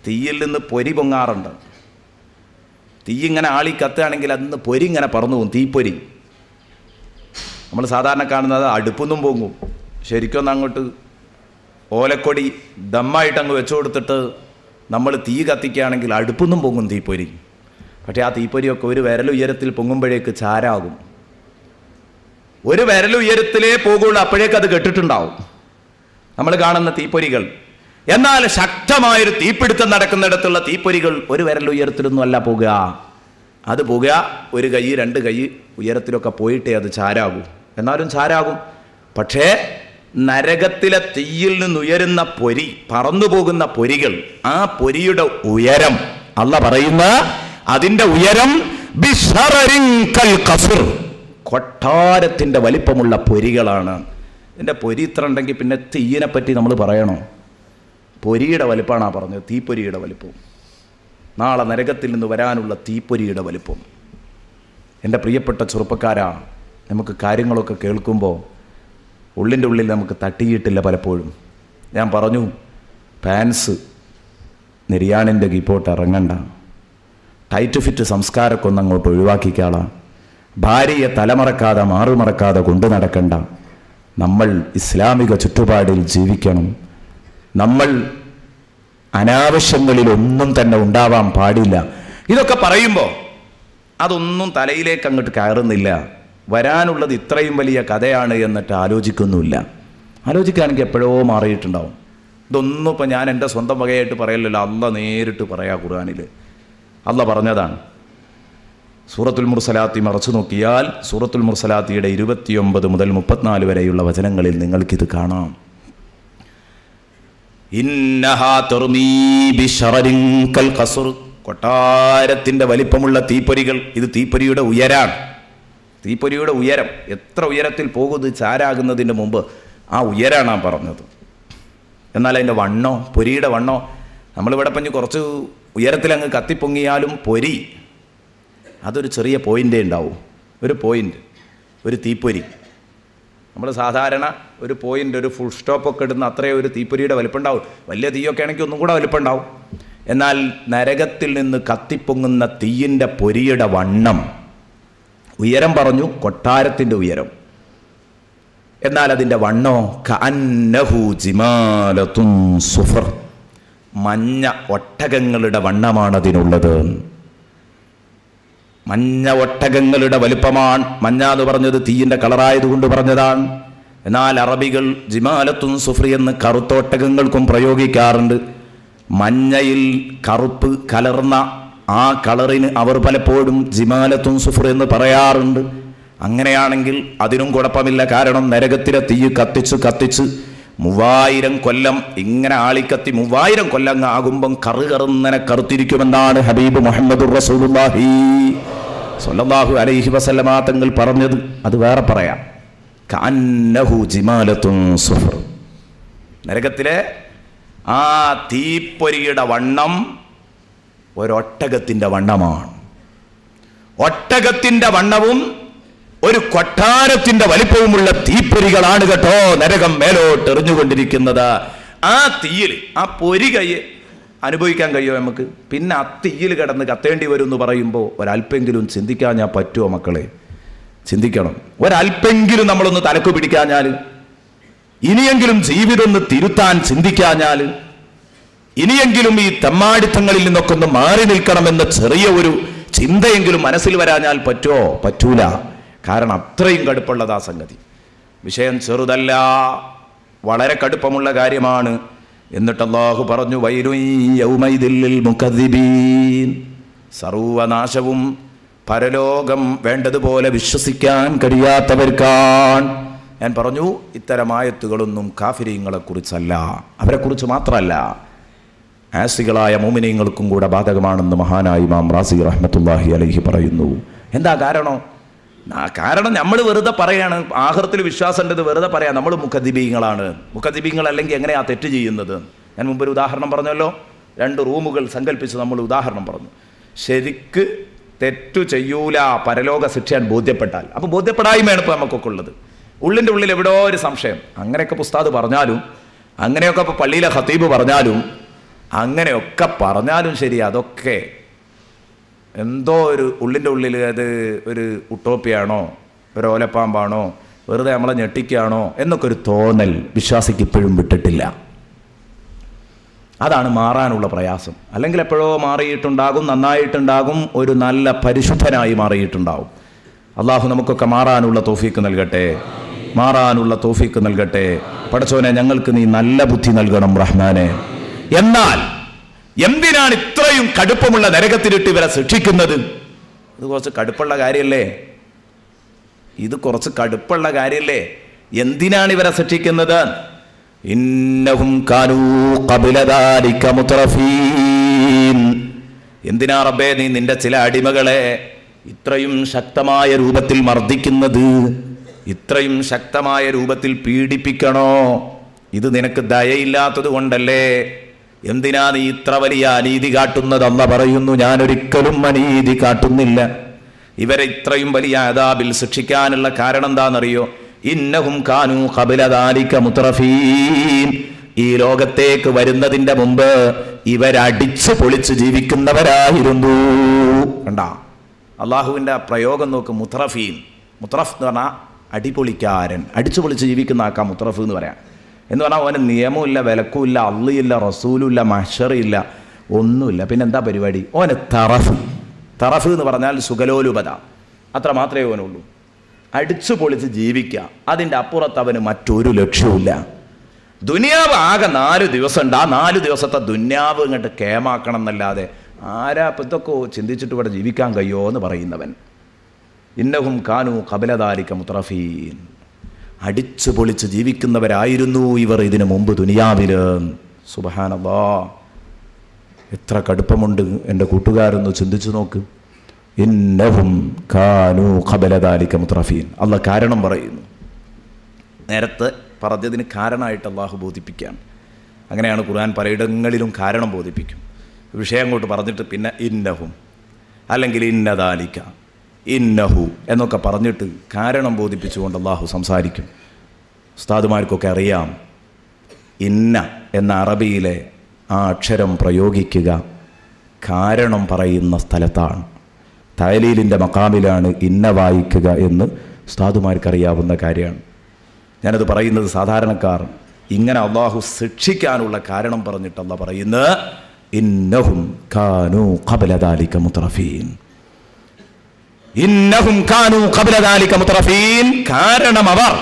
തീയിൽ നിന്ന് പൊരി പൊങ്ങാറുണ്ട്. തീ ഇങ്ങനെ ആളി കത്തുകയാണെങ്കിൽ അതിന്ന് പൊരി ഇങ്ങനെ പറന്നു പോകും, തീപ്പൊരി. നമ്മൾ സാധാരണ കാണുന്നത് അടുപ്പൊന്നും പൊങ്ങും. ശരിക്കും അങ്ങോട്ട് ഓലക്കൊടി ദമ്മായിട്ട് അങ്ങ് വെച്ചു കൊടുത്തിട്ട് നമ്മൾ തീ കത്തിക്കുകയാണെങ്കിൽ അടുപ്പൊന്നും പൊങ്ങും തീപ്പൊരി. പക്ഷേ ആ തീപ്പൊരിയൊക്കെ ഒരു വിരൽ ഉയരത്തിൽ പൊങ്ങുമ്പോഴേക്ക് ചാരാകും. ഒരു വിരൽ ഉയരത്തിലേ പോകുള്ളൂ, അപ്പോഴേക്ക് അത് കെട്ടിട്ടുണ്ടാവും നമ്മൾ കാണുന്ന തീപ്പൊരികൾ. എന്നാൽ ശക്തമായൊരു തീപിടുത്തം നടക്കുന്നിടത്തുള്ള തീപ്പൊരികൾ ഒരു വിരൽ ഉയരത്തിലൊന്നും അല്ല പോകുക. അത് പോകുക 1 കൈ 2 കൈ ഉയരത്തിലൊക്കെ പോയിട്ടേ അത് ചാരാകൂ. എന്നാലും ചാരാകും. പക്ഷേ നരകത്തിലെ തീയിൽ നിന്നുയരുന്ന പൊരി, പറന്നു പോകുന്ന പൊരികൾ, ആ പൊരിയുടെ ഉയരം അല്ലാഹു പറയുന്ന അതിന്റെ ഉയരം ബിശറരിൻ കൽ ഖസ്ർ, കൊട്ടാരത്തിന്റെ വലിപ്പമുള്ള പൊരികളാണ്. ഇതിന്റെ പൊരി ഇത്ര ഉണ്ടെങ്കിൽ പിന്നെ തീയിനെ പറ്റി നമ്മൾ പറയണോ? പൊരിയുടെ വലിപ്പമാണ് പറഞ്ഞത്, തീപ്പൊരിയുടെ വലിപ്പം. നാളെ നരകത്തിൽ നിന്ന് വരാനുള്ള തീപ്പൊരിയുടെ വലിപ്പം. എൻ്റെ പ്രിയപ്പെട്ട ചെറുപ്പക്കാരാ, നമുക്ക് കാര്യങ്ങളൊക്കെ കേൾക്കുമ്പോൾ ഉള്ളിൻ്റെ ഉള്ളിൽ നമുക്ക് തട്ടിയിട്ടില്ല പലപ്പോഴും. ഞാൻ പറഞ്ഞു, പാൻസ് നിര്യാണിൻ്റെ കീപ്പോട്ട് ഇറങ്ങണ്ട, ടൈറ്റ് ഫിറ്റ് സംസ്കാരമൊക്കെ ഒന്ന് അങ്ങോട്ട് ഒഴിവാക്കിക്കാളാം, ഭാര്യയെ തലമറക്കാതെ മാറുമറക്കാതെ കൊണ്ടു നടക്കണ്ട. നമ്മൾ ഇസ്ലാമിക ചുറ്റുപാടിൽ ജീവിക്കണം. നമ്മൾ അനാവശ്യങ്ങളിലൊന്നും തന്നെ ഉണ്ടാവാൻ പാടില്ല. ഇതൊക്കെ പറയുമ്പോൾ അതൊന്നും തലയിലേക്ക് അങ്ങോട്ട് കയറുന്നില്ല. വരാനുള്ളത് ഇത്രയും വലിയ കഥയാണ് എന്നിട്ട് ആലോചിക്കുന്നുമില്ല. ആലോചിക്കുകയാണെങ്കിൽ എപ്പോഴോ മാറിയിട്ടുണ്ടാവും. ഇതൊന്നും ഇപ്പം ഞാൻ എൻ്റെ സ്വന്തം വകയായിട്ട് പറയലല്ലോ, അള്ളാഹ് നേരിട്ട് പറയാ ഖുർആനിൽ. അള്ളാഹ് പറഞ്ഞതാണ്. സൂറത്തുൽ മുർസലാത്തി മറച്ചു നോക്കിയാൽ സൂറത്തുൽ മുർസലാത്തിയുടെ 29 മുതൽ 34 വരെയുള്ള വചനങ്ങളിൽ നിങ്ങൾക്കിത് കാണാം. ഇന്നഹാ തർമീ ബിശറരിൻ കൽ ഖസ്ർ, കൊട്ടാരത്തിൻ്റെ വലിപ്പമുള്ള തീപ്പൊരികൾ. ഇത് തീപ്പൊരിയുടെ ഉയരാണ്. തീപ്പൊരിയുടെ ഉയരം എത്ര ഉയരത്തിൽ പോകുന്നത് ചാരാകുന്നതിന് മുമ്പ് ആ ഉയരാണ് ആ പറഞ്ഞത്. എന്നാൽ അതിൻ്റെ വണ്ണോ, പൊരിയുടെ വണ്ണോ, നമ്മളിവിടെ പഞ്ഞ് കുറച്ച് ഉയരത്തിലങ്ങ് കത്തിപ്പൊങ്ങിയാലും പൊരി അതൊരു ചെറിയ പോയിൻ്റേ ഉണ്ടാവും. ഒരു പോയിൻ്റ്, ഒരു തീപ്പൊരി. നമ്മൾ സാധാരണ ഒരു പോയിൻ്റ്, ഒരു ഫുൾ സ്റ്റോപ്പൊക്കെ ഇടുന്ന അത്രയും ഒരു തീപ്പൊരിയുടെ വലിപ്പം ഉണ്ടാവും. വലിയ തീയൊക്കെ ആണെങ്കിൽ ഒന്നും കൂടെ വലിപ്പം ഉണ്ടാവും. എന്നാൽ നരകത്തിൽ നിന്ന് കത്തിപ്പൊങ്ങുന്ന തീയിൻ്റെ പൊരിയുടെ വണ്ണം, ഉയരം പറഞ്ഞു, കൊട്ടാരത്തിൻ്റെ ഉയരം. എന്നാൽ അതിൻ്റെ വണ്ണോ കഅന്നഹു ജിമാലത്തുൻ സുഫർ, മഞ്ഞ ഒട്ടകങ്ങളുടെ വണ്ണമാണതിനുള്ളത്. മഞ്ഞ ഒട്ടകങ്ങളുടെ വലിപ്പമാണ്. മഞ്ഞ എന്ന് പറഞ്ഞത് തീയിൻ്റെ കളറായതുകൊണ്ട് പറഞ്ഞതാണ്. എന്നാൽ അറബികൾ ജിമാലത്തുൻ സുഫ്രി എന്ന് കറുത്തോട്ടകങ്ങൾക്കും പ്രയോഗിക്കാറുണ്ട്. മഞ്ഞയിൽ കറുപ്പ് കലർന്ന ആ കളറിന് അവർ പലപ്പോഴും ജിമാലത്തുൻ സുഫ്രി എന്ന് പറയാറുണ്ട്. അങ്ങനെയാണെങ്കിൽ അതിനും കുഴപ്പമില്ല. കാരണം നരകത്തിലെ തീ കത്തിച്ച് 3000 കൊല്ലം ഇങ്ങനെ ആളിക്കത്തി 3000 കൊല്ലം ആകുമ്പം കറുകറുന്നനെ കറുത്തിരിക്കുമെന്നാണ് ഹബീബ് മുഹമ്മദുർ റസൂലുള്ളാഹി സ്വല്ലല്ലാഹു അലൈഹി വസല്ലമ തങ്ങൾ പറഞ്ഞത്. അത് വേറെ പറയാം. കഅന്നഹു ജിമാലത്തുൻ സുഫർ, നരകത്തിലെ ആ തീപ്പൊരിയുടെ വണ്ണം ഒരൊട്ടകത്തിൻ്റെ വണ്ണമാണ്. ഒട്ടകത്തിൻ്റെ വണ്ണവും ഒരു കൊട്ടാരത്തിൻ്റെ വലിപ്പവുമുള്ള തീപ്പൊരികളാണ് കേട്ടോ നരകം മേലോട്ട് എറിഞ്ഞുകൊണ്ടിരിക്കുന്നത്. ആ തീയിൽ ആ പൊരി അനുഭവിക്കാൻ കഴിയുമോ നമുക്ക്? പിന്നെ ആ തീയിൽ കിടന്ന് കത്തേണ്ടി വരും എന്ന് പറയുമ്പോൾ ഒരല്പെങ്കിലും ചിന്തിക്കാൻ ഞാൻ പറ്റുമോ മക്കളെ? ചിന്തിക്കണം. ഒരല്പെങ്കിലും നമ്മളൊന്ന് തലക്ക് പിടിക്കാഞ്ഞാൽ, ഇനിയെങ്കിലും ജീവിതം ഒന്ന് തിരുത്താൻ ചിന്തിക്കാഞ്ഞാൽ, ഇനിയെങ്കിലും ഈ തെമ്മാടിത്തങ്ങളിൽ നിന്നൊക്കെ ഒന്ന് മാറി നിൽക്കണമെന്ന ചെറിയ ഒരു ചിന്തയെങ്കിലും മനസ്സിൽ വരാഞ്ഞാൽ പറ്റുമോ? പറ്റൂല. കാരണം അത്രയും കടുപ്പുള്ളതാ സംഗതി. വിഷയം ചെറുതല്ല, വളരെ കടുപ്പമുള്ള കാര്യമാണ്. എന്നിട്ട് അല്ലാഹു പറഞ്ഞു, വൈലുൻ യൗമൈദിൽ ലിൽ മുകദ്ദിബീൻ, സർവനാശവും പരലോകം വേണ്ടതുപോലെ വിശ്വസിക്കാൻ കഴിയാത്തവർക്കാണ്. ഞാൻ പറഞ്ഞു, ഇത്തരം ആയത്തുകളൊന്നും കാഫിരീങ്ങളെ കുറിച്ചല്ല, അവരെ കുറിച്ച് മാത്രമല്ല, ആസികളായ മുഅ്മിനീങ്ങൾക്കും കൂടെ ബാധകമാണെന്ന് മഹാനായ ഇമാം റാസി റഹ്മത്തുള്ളാഹി അലൈഹി പറയുന്നു. എന്താ കാരണം? കാരണം നമ്മൾ വെറുതെ പറയാണ്, ആഖിറത്തിൽ വിശ്വാസമുള്ളത് വെറുതെ പറയാം. നമ്മൾ മുകദ്ദിബീങ്ങളാണ്. മുകദ്ദിബീങ്ങൾ അല്ലെങ്കിൽ എങ്ങനെയാ തെറ്റ് ചെയ്യുന്നത്? ഞാൻ മുമ്പൊരു ഉദാഹരണം പറഞ്ഞല്ലോ. 2 റൂമുകൾ സങ്കല്പിച്ച് നമ്മൾ ഉദാഹരണം പറഞ്ഞു. ശരിക്ക് തെറ്റു ചെയ്യൂല പരലോക ശിക്ഷ ബോധ്യപ്പെട്ടാൽ. അപ്പോൾ ബോധ്യപ്പെടായ്മയാണ് ഇപ്പോൾ നമുക്കൊക്കെ ഉള്ളത്. ഉള്ളിൻ്റെ ഉള്ളിൽ എവിടോ ഒരു സംശയം. അങ്ങനെയൊക്കെ ഉസ്താദ് പറഞ്ഞാലും, അങ്ങനെയൊക്കെ ഇപ്പോൾ പള്ളിയിലെ ഖത്തീബ് പറഞ്ഞാലും, അങ്ങനെയൊക്കെ പറഞ്ഞാലും ശരി, അതൊക്കെ എന്തോ ഒരു ഉള്ളിൻ്റെ ഉള്ളിൽ അത് ഒരു ഉട്ടോപ്പിയാണോ, ഒരു ഓലപ്പാമ്പാണോ, വെറുതെ നമ്മളെ ഞെട്ടിക്കുകയാണോ എന്നൊക്കെ ഒരു തോന്നൽ വിശ്വാസിക്ക് ഇപ്പോഴും വിട്ടിട്ടില്ല. അതാണ് മാറാനുള്ള പ്രയാസം. അല്ലെങ്കിൽ എപ്പോഴോ മാറിയിട്ടുണ്ടാകും, നന്നായിട്ടുണ്ടാകും, ഒരു നല്ല പരിശുദ്ധനായി മാറിയിട്ടുണ്ടാകും. അള്ളാഹു നമുക്കൊക്കെ മാറാനുള്ള തൗഫീക്ക് നൽകട്ടെ, മാറാനുള്ള തൗഫീക്ക് നൽകട്ടെ. പടച്ചോനെ, ഞങ്ങൾക്ക് നീ നല്ല ബുദ്ധി നൽകണം റഹ്മാനെ. എന്നാൽ എന്തിനാണ് ഇത്രയും കടുപ്പമുള്ള നരകത്തിലിട്ട് ഇവരെ ശിക്ഷിക്കുന്നത്? ഇത് കുറച്ച് കടുപ്പുള്ള കാര്യമല്ലേ? ഇത് കുറച്ച് കടുപ്പുള്ള കാര്യമല്ലേ? എന്തിനാണ് ഇവരെ ശിക്ഷിക്കുന്നത്? ഇന്നഹും കാനൂ ഖബല ദാലിക മുത്രഫീൻ. എന്തിനാ റബ്ബേ നീ നിന്റെ ചില അടിമകളെ ഇത്രയും ശക്തമായ രൂപത്തിൽ മർദ്ദിക്കുന്നത്? ഇത്രയും ശക്തമായ രൂപത്തിൽ പീഡിപ്പിക്കണോ? ഇത് നിനക്ക് ദയയില്ലാത്തത് കൊണ്ടല്ലേ? എന്തിനാ നീ ഇത്ര വലിയ അനീതി കാട്ടുന്നത്? അല്ലാഹ് പറയുന്നു, ഞാനൊരിക്കലും അനീതി കാട്ടുന്നില്ല. ഇവരെ ഇത്രയും വലിയ അദാബിൽ ശിക്ഷിക്കാനുള്ള കാരണം എന്താണെന്നറിയോ? ഇന്നഹും കാനൂ ഖബല ദാലിക മുത്രഫീൻ. ഈ ലോകത്തേക്ക് വരുന്നതിന്റെ മുമ്പ് ഇവരടിച്ചു പൊളിച്ച് ജീവിക്കുന്നവരായിരുന്നു. കണ്ടാ അള്ളാഹുവിന്റെ പ്രയോഗം നോക്ക്. മുത്രഫീൻ, മുത്രഫ് എന്ന് പറഞ്ഞാൽ അടിപൊളിക്കാരൻ, അടിച്ചു പൊളിച്ച് ജീവിക്കുന്ന ആക്കാം മുത്രഫ് എന്ന് പറയാം. എന്ന് പറഞ്ഞാൽ അവന് നിയമമില്ല, വിലക്കുമില്ല, അള്ളിയില്ല, റസൂലുമില്ല, മഹ്ശറില്ല, ഒന്നുമില്ല. പിന്നെ എന്താ പരിപാടി? ഓന് തറഫ്. തറഫ് എന്ന് പറഞ്ഞാൽ സുഖലോലുപത, അത്ര മാത്രമേ ഓനുള്ളൂ. അടിച്ചു പൊളിച്ച് ജീവിക്കുക, അതിൻ്റെ അപ്പുറത്ത് അവന് മറ്റൊരു ലക്ഷ്യവുമില്ല. ദുനിയാവ് ആകെ 4 ദിവസം ഉണ്ട്. ആ 4 ദിവസത്തെ ദുനിയാവ് ഇങ്ങോട്ട് കേമാക്കണം എന്നല്ലാതെ ആരാ ഇതൊക്കെ ചിന്തിച്ചിട്ട് ഇവിടെ ജീവിക്കാൻ കഴിയുമോ എന്ന് പറയുന്നവൻ. ഇന്നഹും കാനു ഖബല ദാലിക മുത്രഫീൻ, അടിച്ചു പൊളിച്ച് ജീവിക്കുന്നവരായിരുന്നു ഇവർ ഇതിനു മുമ്പ് ദുനിയാവില്. സുബ്ഹാനല്ലാഹ്, എത്ര കടുപ്പമുണ്ട് എൻ്റെ കൂട്ടുകാരൊന്ന് ചിന്തിച്ചു നോക്ക്. ഇന്നഹും കാനു ഖബല ദാലിക മുത്രഫീൻ. അള്ളാഹ് കാരണം പറയുന്നു. നേരത്തെ പറഞ്ഞതിന് കാരണമായിട്ട് അള്ളാഹു ബോധിപ്പിക്കുകയാണ്. അങ്ങനെയാണ് ഖുർആൻ പലയിടങ്ങളിലും കാരണം ബോധിപ്പിക്കും. വിഷയം അങ്ങോട്ട് പറഞ്ഞിട്ട് പിന്നെ ഇന്നഹും അല്ലെങ്കിൽ ഇന്നദാലിക, ഇന്നഹു എന്നൊക്കെ പറഞ്ഞിട്ട് കാരണം ബോധിപ്പിച്ചുകൊണ്ട് അള്ളാഹു സംസാരിക്കും. ഉസ്താദുമാർക്കൊക്കെ അറിയാം, ഇന്ന എന്ന അറബിയിലെ ആ അക്ഷരം പ്രയോഗിക്കുക കാരണം പറയുന്ന സ്ഥലത്താണ്. തഅലീലിൻ്റെ മഖാമിലാണ് ഇന്ന വായിക്കുക എന്ന് ഉസ്താദുമാർക്കറിയാവുന്ന കാര്യമാണ്. ഞാനത് പറയുന്നത് സാധാരണക്കാർ ഇങ്ങനെ അള്ളാഹു ശിക്ഷിക്കാനുള്ള കാരണം പറഞ്ഞിട്ട് അള്ളാഹ് പറയുന്നത് ഇന്നഹും കാനു ഖബല ദാലിക മുത്രഫീൻ. ഇന്നഹും കാനു ഖബല ദാലിക മുത്രഫീൻ. കാരണം അവർ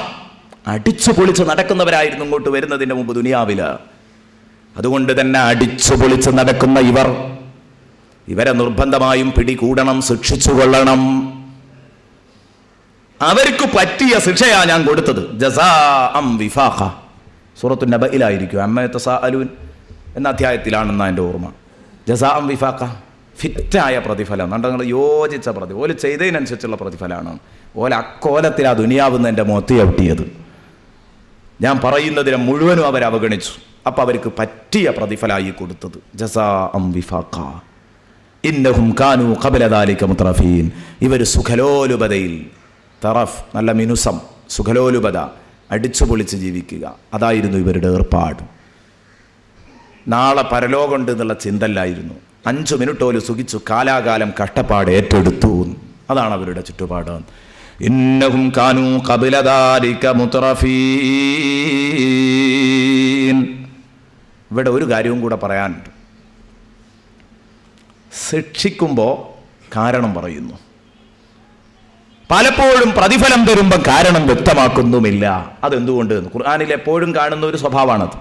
അടിച്ചു പൊളിച്ച് നടക്കുന്നവരായിരുന്നു ഇങ്ങോട്ട് വരുന്നതിന് മുമ്പ് ദുനിയാവില്. അതുകൊണ്ട് തന്നെ അടിച്ചു പൊളിച്ച് നടക്കുന്ന ഇവരെ നിർബന്ധമായും പിടികൂടണം, ശിക്ഷിച്ചുകൊള്ളണം. അവർക്ക് പറ്റിയ ശിക്ഷയാ ഞാൻ കൊടുത്തത്. ജസാഅം വിഫാഖ, സൂറത്തു നബയിലായിരിക്കും, അമ്മ യതസാഅലൂൻ എന്ന അധ്യായത്തിലാണെന്നാണ് എൻ്റെ ഓർമ്മ. ജസാഅം വിഫാഖ, ഫിറ്റായ പ്രതിഫലം, നിങ്ങൾ യോജിച്ച പ്രതിഫലം, ഓല് ചെയ്തതിനനുസരിച്ചുള്ള പ്രതിഫലമാണ്. ഓല അക്കോലത്തിൽ ആ ദുനിയാവുന്ന എൻ്റെ മുഖത്ത് ചവിട്ടിയത്. ഞാൻ പറയുന്നതിനെ മുഴുവനും അവർ അവഗണിച്ചു. അപ്പം അവർക്ക് പറ്റിയ പ്രതിഫലമായി കൊടുത്തത് ജസാഅം വിഫാഖ. ഇന്നഹും കാനു ഖബല ദാലിക മുത്രഫീൻ. ഇവർ സുഖലോലുപതയിൽ, തറഫ് നല്ല മിനുസം, സുഖലോലുപത, അടിച്ചു പൊളിച്ച് ജീവിക്കുക, അതായിരുന്നു ഇവരുടെ ഏർപ്പാട്. നാളെ പരലോകമുണ്ട് എന്നുള്ള ചിന്തല്ലായിരുന്നു. 5 മിനിറ്റ് പോലും സുഖിച്ചു കാലാകാലം കഷ്ടപ്പാട് ഏറ്റെടുത്തു. അതാണ് അവരുടെ ചുറ്റുപാട്. ഇന്നഹും കാനു ഖബല ദാലിക മുത്രഫീൻ. ഇവിടെ ഒരു കാര്യവും കൂടെ പറയാനുണ്ട്. ശിക്ഷിക്കുമ്പോൾ കാരണം പറയുന്നു, പലപ്പോഴും പ്രതിഫലം തരുമ്പോൾ കാരണം വ്യക്തമാക്കുന്നുമില്ല. അതെന്തുകൊണ്ട്? ഖുർആനിൽ എപ്പോഴും കാണുന്ന ഒരു സ്വഭാവമാണത്.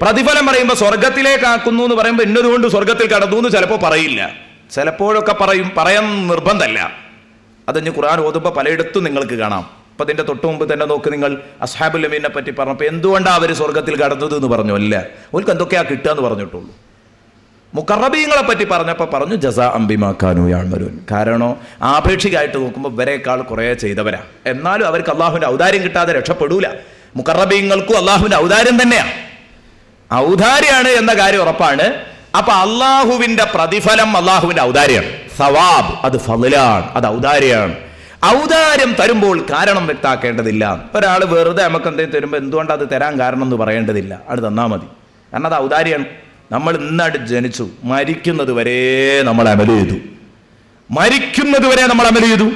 പ്രതിഫലം പറയുമ്പോൾ സ്വർഗത്തിലേക്കാക്കുന്നു എന്ന് പറയുമ്പോൾ ഇന്നതുകൊണ്ട് സ്വർഗത്തിൽ കടന്നു എന്ന് ചിലപ്പോൾ പറയില്ല, ചിലപ്പോഴൊക്കെ പറയും. പറയാൻ നിർബന്ധമല്ല. അതിന് ഖുർആൻ ഓതുമ്പോൾ പലയിടത്തും നിങ്ങൾക്ക് കാണാം. അപ്പം അതിൻ്റെ തൊട്ട് മുമ്പ് തന്നെ നോക്ക്, നിങ്ങൾ അസ്ഹാബുൽ യമീനെ പറ്റി പറഞ്ഞപ്പോൾ എന്തുകൊണ്ടാണ് അവർ സ്വർഗത്തിൽ കടന്നത് എന്ന് പറഞ്ഞു? അല്ല, അവർക്ക് എന്തൊക്കെയാ കിട്ടുക എന്ന് പറഞ്ഞിട്ടുള്ളൂ. മുഖറബീങ്ങളെ പറ്റി പറഞ്ഞപ്പോൾ പറഞ്ഞു ജസാഅം ബിമാ കാനൂ യഅമലൂൻ. കാരണം ആപേക്ഷികമായിട്ട് നോക്കുമ്പോൾ ഇവരെക്കാൾ കുറേ ചെയ്തവരാ, എന്നാലും അവർക്ക് അള്ളാഹുവിൻ്റെ ഔദാര്യം കിട്ടാതെ രക്ഷപ്പെടൂല. മുഖറബീങ്ങൾക്കും അള്ളാഹുവിൻ്റെ ഔദാര്യം തന്നെയാണ്, ഔദാര്യാണ് എന്ന കാര്യം ഉറപ്പാണ്. അപ്പൊ അള്ളാഹുവിന്റെ പ്രതിഫലം അള്ളാഹുവിന്റെ ഔദാര്യമാണ്. സവാബ് അത് ഫളിലാണ്, അത് ഔദാര്യമാണ്. ഔദാര്യം തരുമ്പോൾ കാരണം വ്യക്താക്കേണ്ടതില്ല. ഒരാൾ വെറുതെ നമുക്ക് എന്തെങ്കിലും തരുമ്പോൾ എന്തുകൊണ്ട് അത് തരാൻ കാരണം എന്ന് പറയേണ്ടതില്ല, അത് തന്നാൽ മതി. കാരണം അത് ഔദാര്യമാണ്. നമ്മൾ ഇന്നാട് ജനിച്ചു, മരിക്കുന്നത് വരെ നമ്മൾ അമൽ ചെയ്തു, മരിക്കുന്നത് വരെ നമ്മൾ അമൽ ചെയ്തു.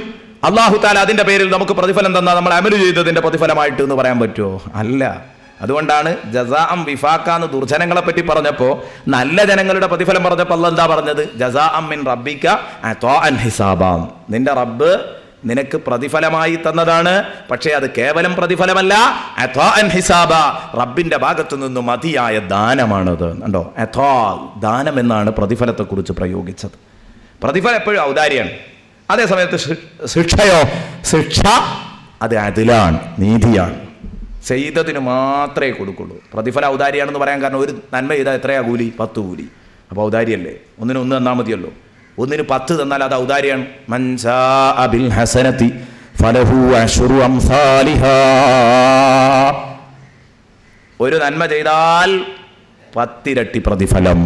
അല്ലാഹു തആല അതിന്റെ പേരിൽ നമുക്ക് പ്രതിഫലം തന്നാൽ നമ്മൾ അമൽ ചെയ്തതിന്റെ പ്രതിഫലമായിട്ട് എന്ന് പറയാൻ പറ്റുമോ? അല്ല. അതുകൊണ്ടാണ് ജസാഅം വിഫാഖ എന്ന് ദുർജനങ്ങളെ പറ്റി പറഞ്ഞപ്പോൾ നല്ല ജനങ്ങളുടെ പ്രതിഫലം പറഞ്ഞപ്പോൾ അല്ലാഹ് എന്താ പറഞ്ഞത്? ജസാഅം മിൻ റബ്ബിക അതാഅൻ ഹിസാബാ. നിന്റെ റബ്ബ് നിനക്ക് പ്രതിഫലമായി തന്നതാണ്, പക്ഷേ അത് കേവലം പ്രതിഫലമല്ല, അതാഅൻ ഹിസാബ, റബ്ബിന്റെ ഭാഗത്തു നിന്നും മതിയായ ദാനമാണത്. കണ്ടോ, അതാ ദാനം എന്നാണ് പ്രതിഫലത്തെക്കുറിച്ച് പ്രയോഗിച്ചത്. പ്രതിഫലം എപ്പോഴും ഔദാര്യമാണ്. അതേസമയത്ത് ശിക്ഷയോ, ശിക്ഷ അത് അദിലാണ്, നീതിയാണ്. ചെയ്തതിന് മാത്രമേ കൊടുക്കുള്ളൂ. പ്രതിഫലം ഔദാര്യമാണെന്ന് പറയാൻ കാരണം ഒരു നന്മ ചെയ്താൽ എത്രയാ കൂലി? 10 കൂലി. അപ്പോൾ ഔദാര്യല്ലേ? ഒന്നിന് 1 തന്നാൽ മതിയല്ലോ. ഒന്നിന് 10 തന്നാൽ അത് ഔദാര്യമാണ്. മൻ ജാഅ ബിൽ ഹസനതി ഫലഹു അശ്റു അംസാലിഹാ. ഒരു നന്മ ചെയ്താൽ 10 ഇരട്ടി പ്രതിഫലം.